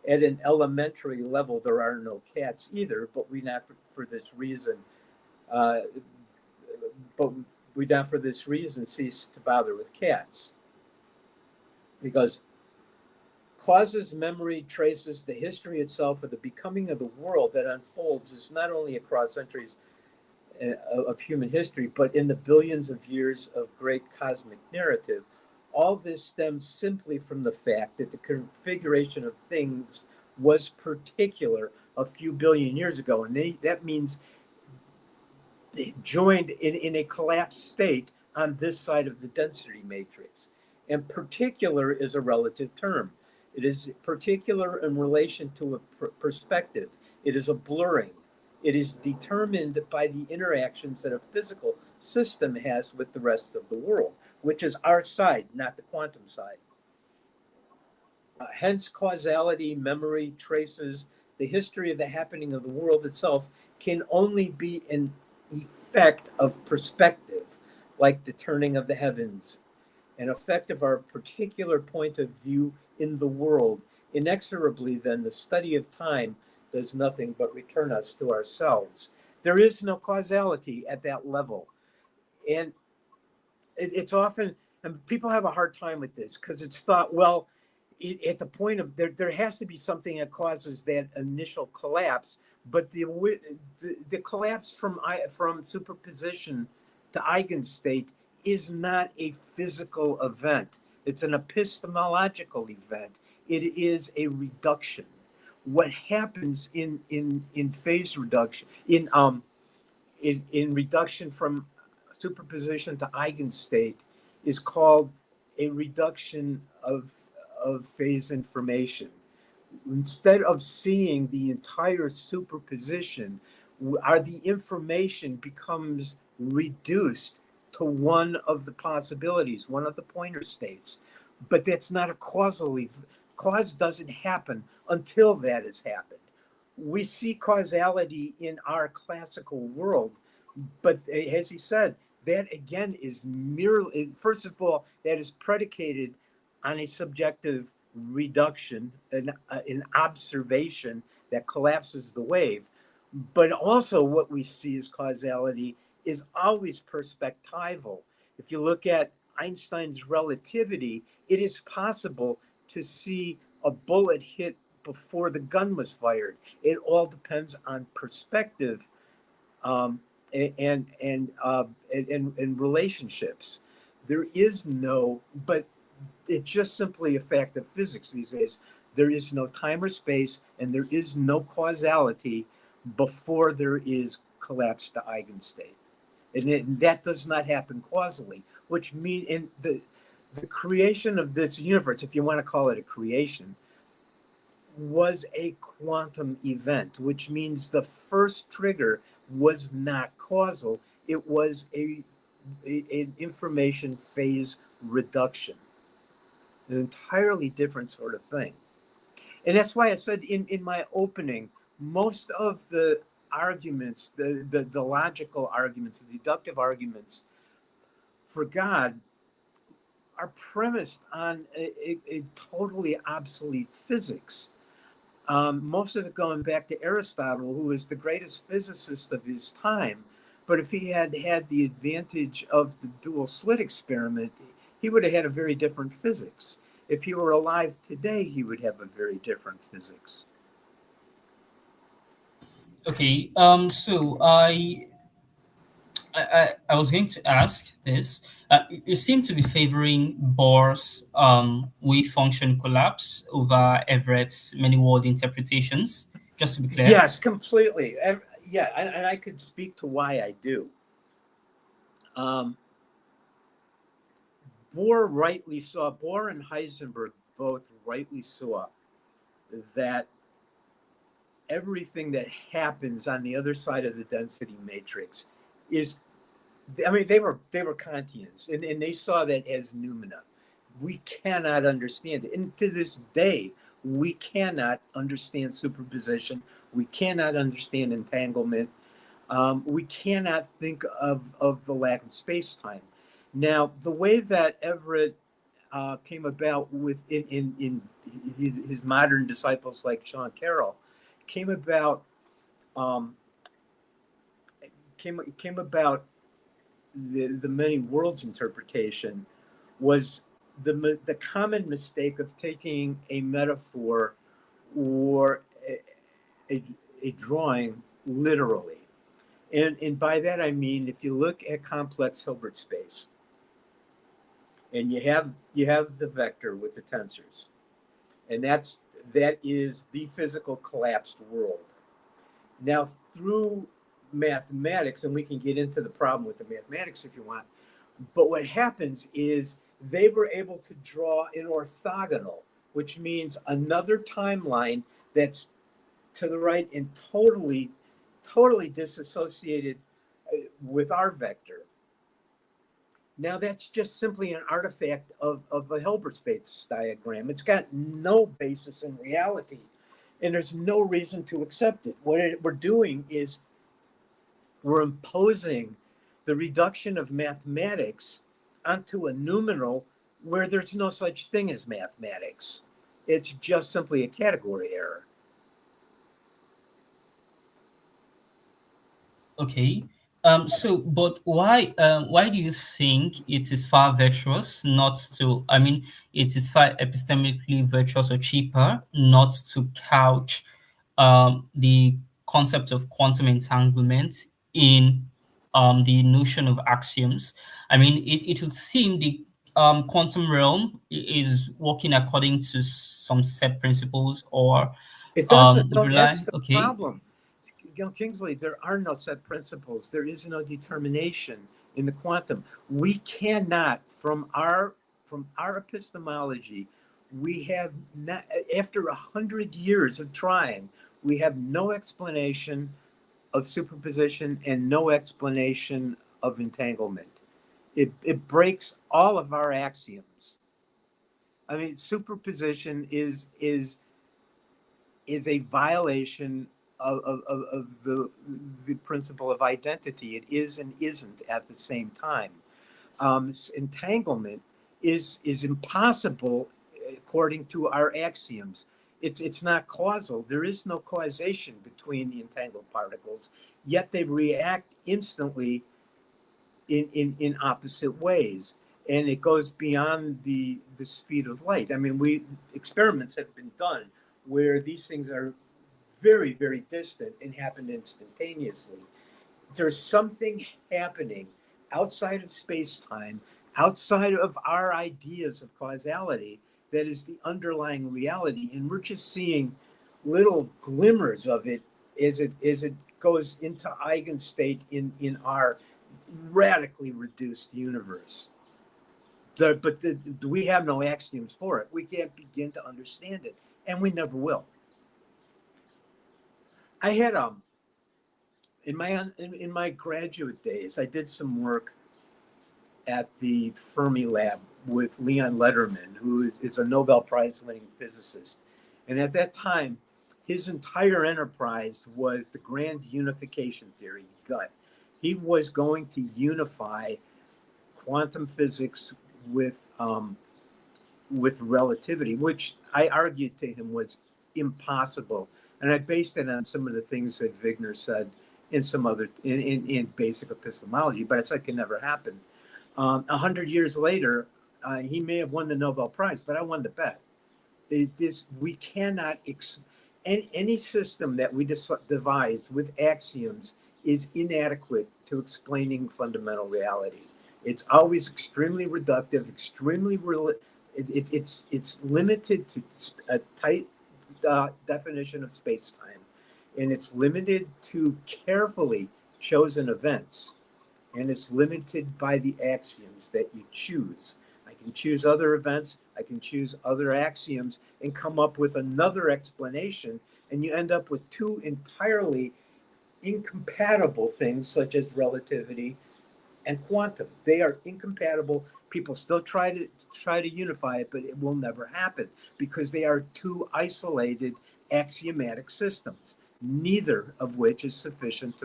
At an elementary level, there are no cats either, but we not for this reason. But we not for this reason cease to bother with cats, because causes memory traces the history itself of the becoming of the world that unfolds is not only across centuries of human history, but in the billions of years of great cosmic narrative. All this stems simply from the fact that the configuration of things was particular a few billion years ago. And that means they joined in a collapsed state on this side of the density matrix. And particular is a relative term. It is particular in relation to a perspective. It is a blurring. It is determined by the interactions that a physical system has with the rest of the world, which is our side, not the quantum side. Hence, causality, memory, traces, the history of the happening of the world itself can only be an effect of perspective, like the turning of the heavens, an effect of our particular point of view in the world. Inexorably, then, the study of time does nothing but return us to ourselves. There is no causality at that level. And it's often, and people have a hard time with this because it's thought, well, at the point of there has to be something that causes that initial collapse, but the collapse from superposition to eigenstate is not a physical event. It's an epistemological event. It is a reduction. What happens in phase reduction in reduction from superposition to eigenstate is called a reduction of phase information. Instead of seeing the entire superposition, the information becomes reduced to one of the possibilities, one of the pointer states. But that's not a causal event. Cause doesn't happen until that has happened. We see causality in our classical world, but as he said, that again is merely, first of all, that is predicated on a subjective reduction, an observation that collapses the wave. But also what we see as causality is always perspectival. If you look at Einstein's relativity, it is possible to see a bullet hit before the gun was fired. It all depends on perspective and relationships. There is no, but it's just simply a fact of physics these days. There is no time or space, and there is no causality before there is collapse to eigenstate. And that does not happen causally, which means in the creation of this universe, if you want to call it a creation, was a quantum event, which means the first trigger was not causal. It was an information phase reduction, an entirely different sort of thing. And that's why I said in my opening, most of the arguments, the logical arguments, the deductive arguments for God are premised on a totally obsolete physics. Most of it going back to Aristotle, who was the greatest physicist of his time. But if he had had the advantage of the dual slit experiment, he would have had a very different physics. If he were alive today, he would have a very different physics. Okay, so I was going to ask this. You seem to be favoring Bohr's wave function collapse over Everett's many world interpretations, just to be clear. Yes, completely. And I could speak to why I do. Bohr and Heisenberg both rightly saw that everything that happens on the other side of the density matrix is, I mean, they were Kantians, and they saw that as noumena. We cannot understand it. And to this day, we cannot understand superposition. We cannot understand entanglement. We cannot think of the lack of space-time. Now, the way that Everett came about with in his modern disciples like Sean Carroll came about um, came about the many worlds interpretation was the common mistake of taking a metaphor or a drawing literally. And by that I mean, if you look at complex Hilbert space and you have the vector with the tensors, and that is the physical collapsed world. Now through mathematics, and we can get into the problem with the mathematics if you want, but what happens is they were able to draw an orthogonal, which means another timeline that's to the right and totally disassociated with our vector. Now that's just simply an artifact of a Hilbert space diagram. It's got no basis in reality, and there's no reason to accept it. What we're doing is we're imposing the reduction of mathematics onto a numeral where there's no such thing as mathematics. It's just simply a category error. Okay. But why do you think it is far virtuous not to, I mean, it is far epistemically virtuous or cheaper not to couch the concept of quantum entanglement in the notion of axioms? I mean, it would seem the quantum realm is working according to some set principles, or It doesn't. would No, rely, that's the okay. problem. Kingsley, there are no set principles. There is no determination in the quantum. We cannot, from our epistemology, we have not, after 100 years of trying, we have no explanation of superposition and no explanation of entanglement. It breaks all of our axioms. I mean, superposition is a violation of the principle of identity. It is and isn't at the same time. Entanglement is impossible according to our axioms. It's not causal. There is no causation between the entangled particles, yet they react instantly in opposite ways. And it goes beyond the speed of light. I mean, experiments have been done where these things are very, very distant and happen instantaneously. There's something happening outside of space-time, outside of our ideas of causality, that is the underlying reality. And we're just seeing little glimmers of it as it goes into eigenstate in our radically reduced universe. But we have no axioms for it. We can't begin to understand it, and we never will. I had in my graduate days, I did some work at the Fermi Lab with Leon Lederman, who is a Nobel Prize-winning physicist. And at that time, his entire enterprise was the grand unification theory, GUT. He was going to unify quantum physics with relativity, which I argued to him was impossible. And I based it on some of the things that Wigner said in some other in basic epistemology, but I said it can never happen. 100 years later, he may have won the Nobel Prize, but I won the bet. We cannot any system that we devise with axioms is inadequate to explaining fundamental reality. It's always extremely reductive, it's limited to a tight definition of space-time, and it's limited to carefully chosen events, and it's limited by the axioms that you choose. Like can choose other events, I can choose other axioms and come up with another explanation. And you end up with two entirely incompatible things, such as relativity and quantum. They are incompatible. People still try to unify it, but it will never happen because they are two isolated axiomatic systems, neither of which is sufficient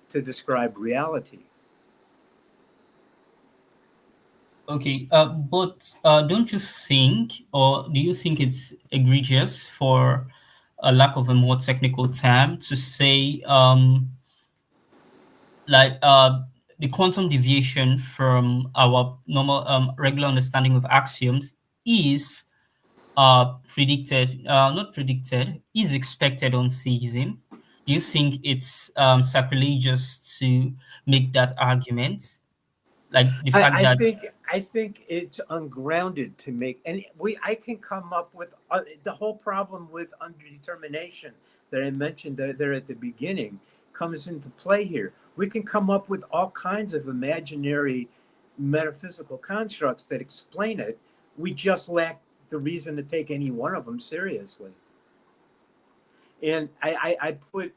to describe reality. Okay, but don't you think, or do you think it's egregious, for a lack of a more technical term, to say like the quantum deviation from our normal regular understanding of axioms is predicted, not predicted, is expected on theism? Do you think it's sacrilegious to make that argument? Like the fact I that think I think it's ungrounded to make, and I can come up with the whole problem with underdetermination that I mentioned there at the beginning comes into play here. We can come up with all kinds of imaginary metaphysical constructs that explain it. We just lack the reason to take any one of them seriously. And I put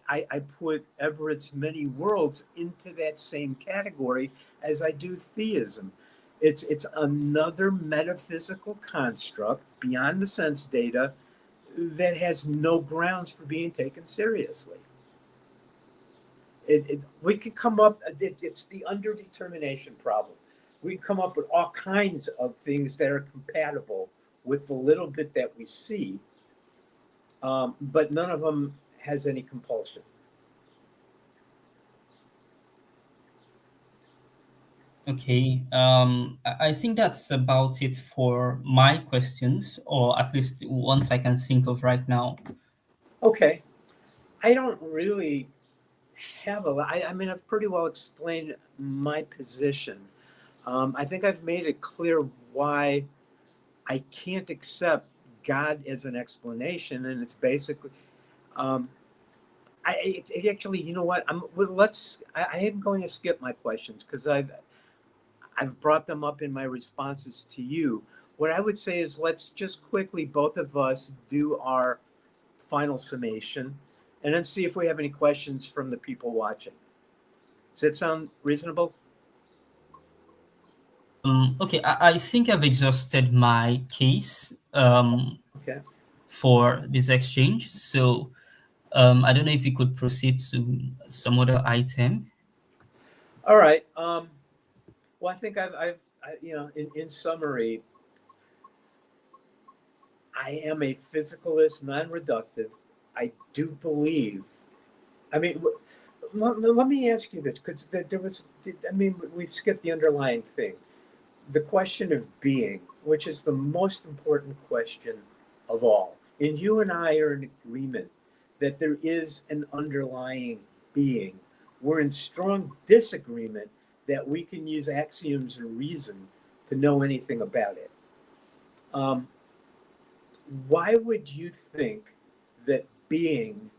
Everett's many worlds into that same category as I do theism. It's another metaphysical construct beyond the sense data that has no grounds for being taken seriously. We could come up. It's the underdetermination problem. We can come up with all kinds of things that are compatible with the little bit that we see, but none of them has any compulsion. okay, I think that's about it for my questions, or at least ones I can think of right now. Okay, I don't really have a lot. I mean, I've pretty well explained my position. I think I've made it clear why I can't accept God as an explanation, and it's basically, actually, you know what? I am going to skip my questions because I've brought them up in my responses to you. What I would say is let's just quickly, both of us, do our final summation and then see if we have any questions from the people watching. Does that sound reasonable? Okay, I think I've exhausted my case Okay. for this exchange. So I don't know if we could proceed to some other item. All right. Well, I think in summary, I am a physicalist, non-reductive. I do believe. I mean, let me ask you this, because there was. I mean, we've skipped the underlying thing, the question of being, which is the most important question of all. And you and I are in agreement that there is an underlying being. We're in strong disagreement that we can use axioms or reason to know anything about it. Why would you think that being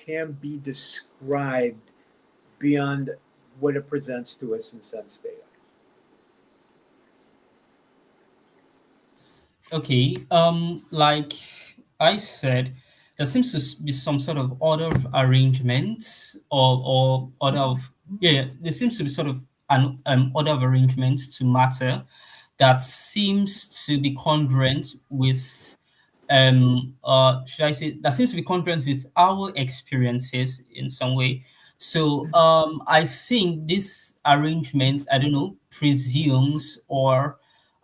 can be described beyond what it presents to us in sense data? Okay, like I said, there seems to be some sort of order of arrangement, or order of, yeah, there seems to be sort of an order of arrangement to matter that seems to be congruent with should I say, that seems to be congruent with our experiences in some way. So I think this arrangement, I don't know, presumes, or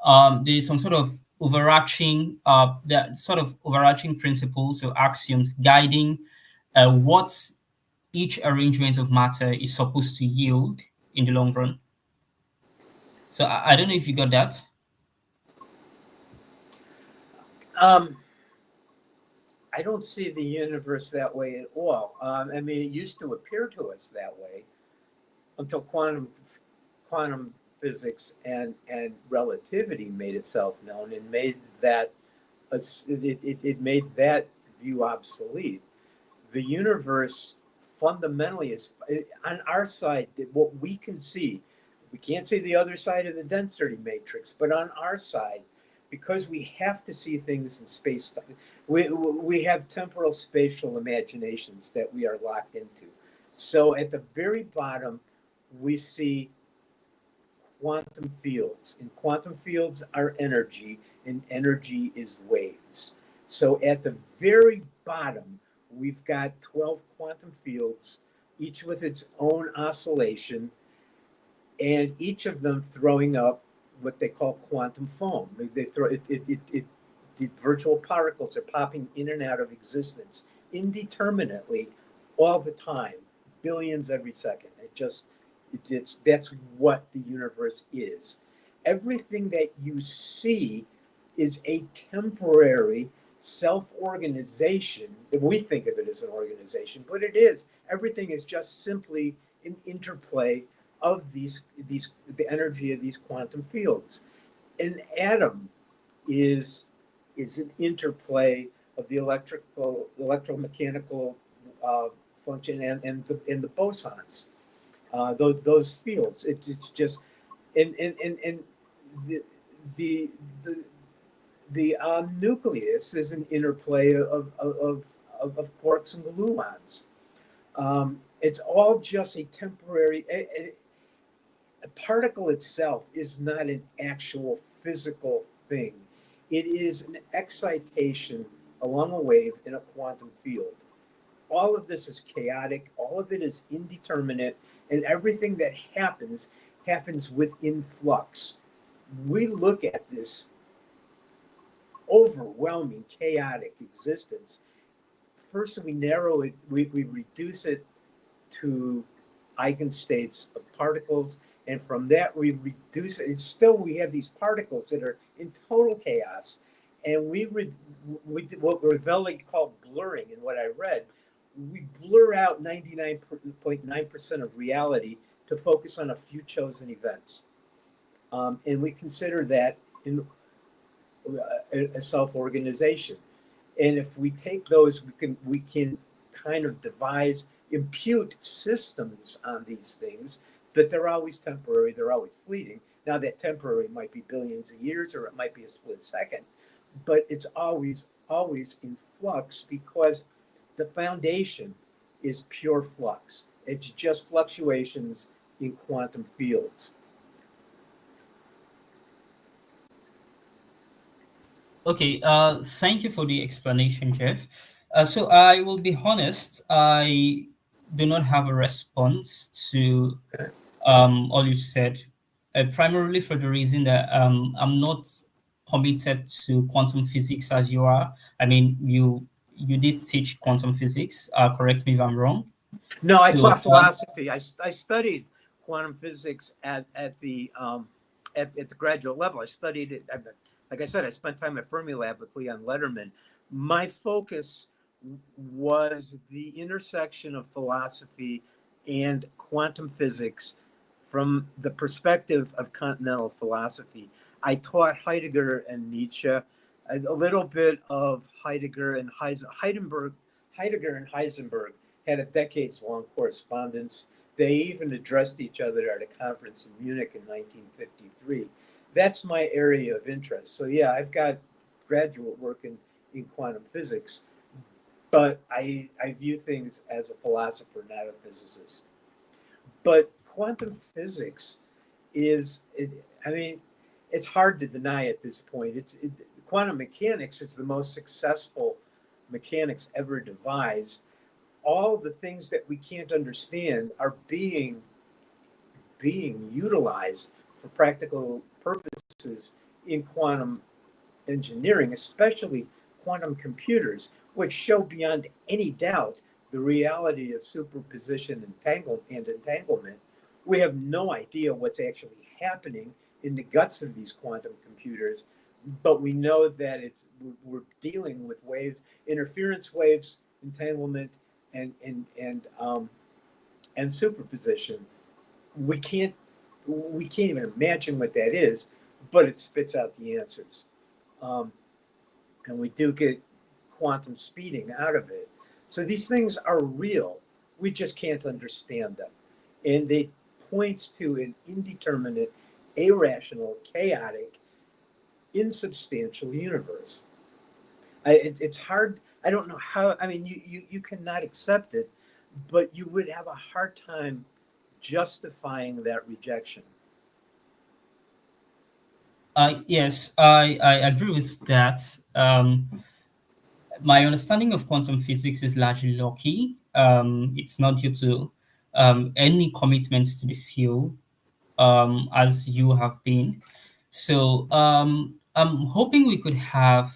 there is some sort of overarching that sort of overarching principles or axioms guiding what each arrangement of matter is supposed to yield in the long run. So I don't know if you got that. Um, I don't see the universe that way at all. I mean, it used to appear to us that way until quantum physics and relativity made itself known and made that it made that view obsolete. The universe fundamentally is on our side. What we can see, We can't see the other side of the density matrix, but on our side, because we have to see things in space time, we have temporal spatial imaginations that we are locked into. So at the very bottom, we see quantum fields, and quantum fields are energy, and energy is waves. So at the very bottom, we've got 12 quantum fields, each with its own oscillation, and each of them throwing up what they call quantum foam. They throw the virtual particles are popping in and out of existence indeterminately all the time, billions every second. That's what the universe is. Everything that you see is a temporary self-organization. We think of it as an organization, but it is. Everything is just simply an interplay of the energy of these quantum fields. An atom is an interplay of the electromechanical function and the bosons. Those fields. It's just and the nucleus is an interplay of quarks and gluons. It's all just a temporary. A particle itself is not an actual physical thing. It is an excitation along a wave in a quantum field. All of this is chaotic. All of it is indeterminate. And everything that happens within flux. We look at this overwhelming, chaotic existence. First, we narrow it, we reduce it to eigenstates of particles, and from that we reduce it. And still, we have these particles that are in total chaos, and we did what Ravelli called blurring. In what I read, we blur out 99.9% of reality to focus on a few chosen events, and we consider that in a self-organization. And if we take those, we can kind of impute systems on these things, but they're always temporary, they're always fleeting. Now that temporary might be billions of years, or it might be a split second, but it's always in flux, because the foundation is pure flux. It's just fluctuations in quantum fields. Okay, thank you for the explanation, Jeff. So I will be honest, I do not have a response to all you've said, primarily for the reason that I'm not committed to quantum physics as you are. I mean, you did teach quantum physics. Correct me if I'm wrong. No, I taught philosophy. I studied quantum physics at the graduate level. I studied it. Like I said, I spent time at Fermilab with Leon Letterman. My focus was the intersection of philosophy and quantum physics from the perspective of continental philosophy. I taught Heidegger and Nietzsche, a little bit of Heidegger and Heisenberg. Heidegger and Heisenberg had a decades-long correspondence. They even addressed each other at a conference in Munich in 1953. That's my area of interest. So yeah, I've got graduate work in quantum physics, but I view things as a philosopher, not a physicist. But quantum physics it's hard to deny at this point. Quantum mechanics is the most successful mechanics ever devised. All the things that we can't understand are being utilized for practical purposes in quantum engineering, especially quantum computers, which show beyond any doubt the reality of superposition and entanglement. We have no idea what's actually happening in the guts of these quantum computers, but we know that we're dealing with waves, interference waves, entanglement, and superposition. We can't even imagine what that is, but it spits out the answers, and we do get quantum speeding out of it. So these things are real. We just can't understand them, and they points to an indeterminate, irrational, chaotic, insubstantial universe. It's hard. I don't know how. I mean, you cannot accept it, but you would have a hard time justifying that rejection. Yes, I agree with that. My understanding of quantum physics is largely lucky. It's not due to any commitments to the field, as you have been. So I'm hoping we could have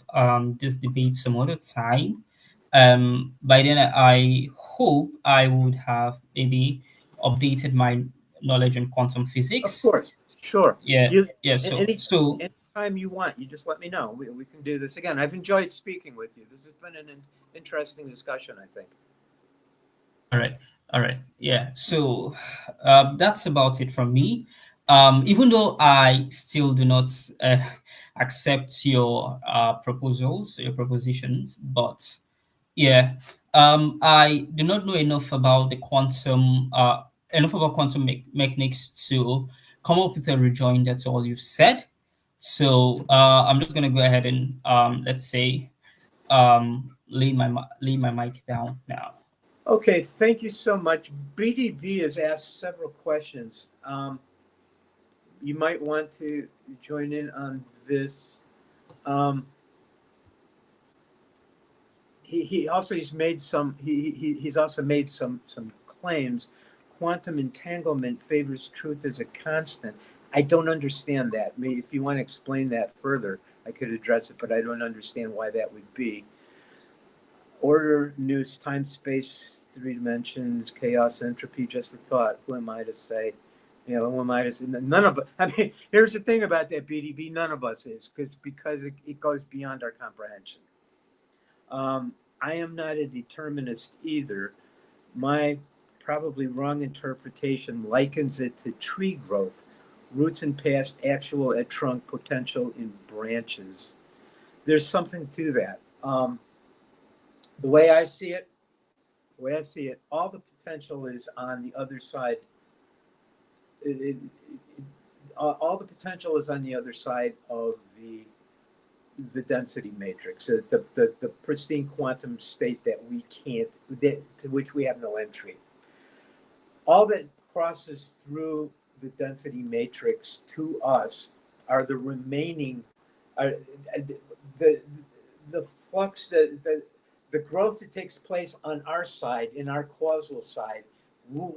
this debate some other time. By then, I hope I would have maybe updated my knowledge on quantum Of physics. course, sure. Yeah, You yeah. anytime you want, you just let me know. We can do this again. I've enjoyed speaking with you. This has been an interesting discussion, I think. All right, all right. Yeah. So that's about it from me. Even though I still do not accept your proposals, your propositions, but yeah, I do not know enough about quantum mechanics to come up with a rejoinder to all you've said. So I'm just gonna go ahead and let's say lay my mic down now. Okay, thank you so much. BDB has asked several questions. You might want to join in on this. He's also made some claims. Quantum entanglement favors truth as a constant. I don't understand that. If you want to explain that further, I could address it, but I don't understand why that would be. Order, news, time, space, 3 dimensions, chaos, entropy, just a thought. Who am I to say? Who am I to say? None of us. I mean, here's the thing about that, BDB. None of us is, because it goes beyond our comprehension. I am not a determinist either. My probably wrong interpretation likens it to tree growth, roots in past, actual at trunk, potential in branches. There's something to that. The way I see it, all the potential is on the other side. All the potential is on the other side of the density matrix, the pristine quantum state to which we have no entry. All that crosses through the density matrix to us are the remaining, the flux, the growth that takes place on our side, in our causal side,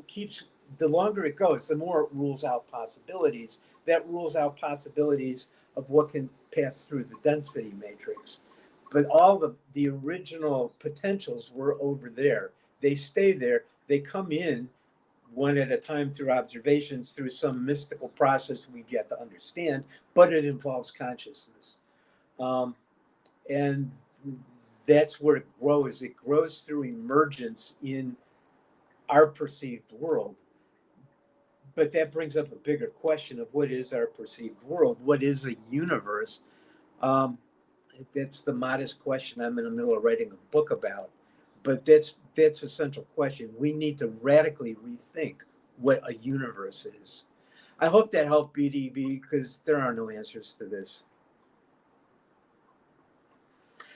keeps, the longer it goes, the more it rules out possibilities. That rules out possibilities of what can pass through the density matrix. But all the original potentials were over there. They stay there. They come in one at a time through observations, through some mystical process we've yet to understand, but it involves consciousness. And that's where it grows. It grows through emergence in our perceived world. But that brings up a bigger question of what is our perceived world? What is a universe? That's the modest question I'm in the middle of writing a book about. But that's a central question. We need to radically rethink what a universe is. I hope that helped, BDB, because there are no answers to this.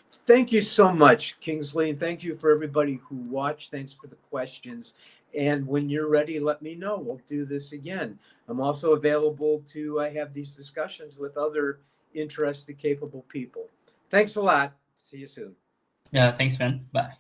Thank you so much, Kingsley, and thank you for everybody who watched. Thanks for the questions. And when you're ready, let me know. We'll do this again. I'm also available to have these discussions with other interested, capable people. Thanks a lot. See you soon. Yeah, thanks, man. Bye.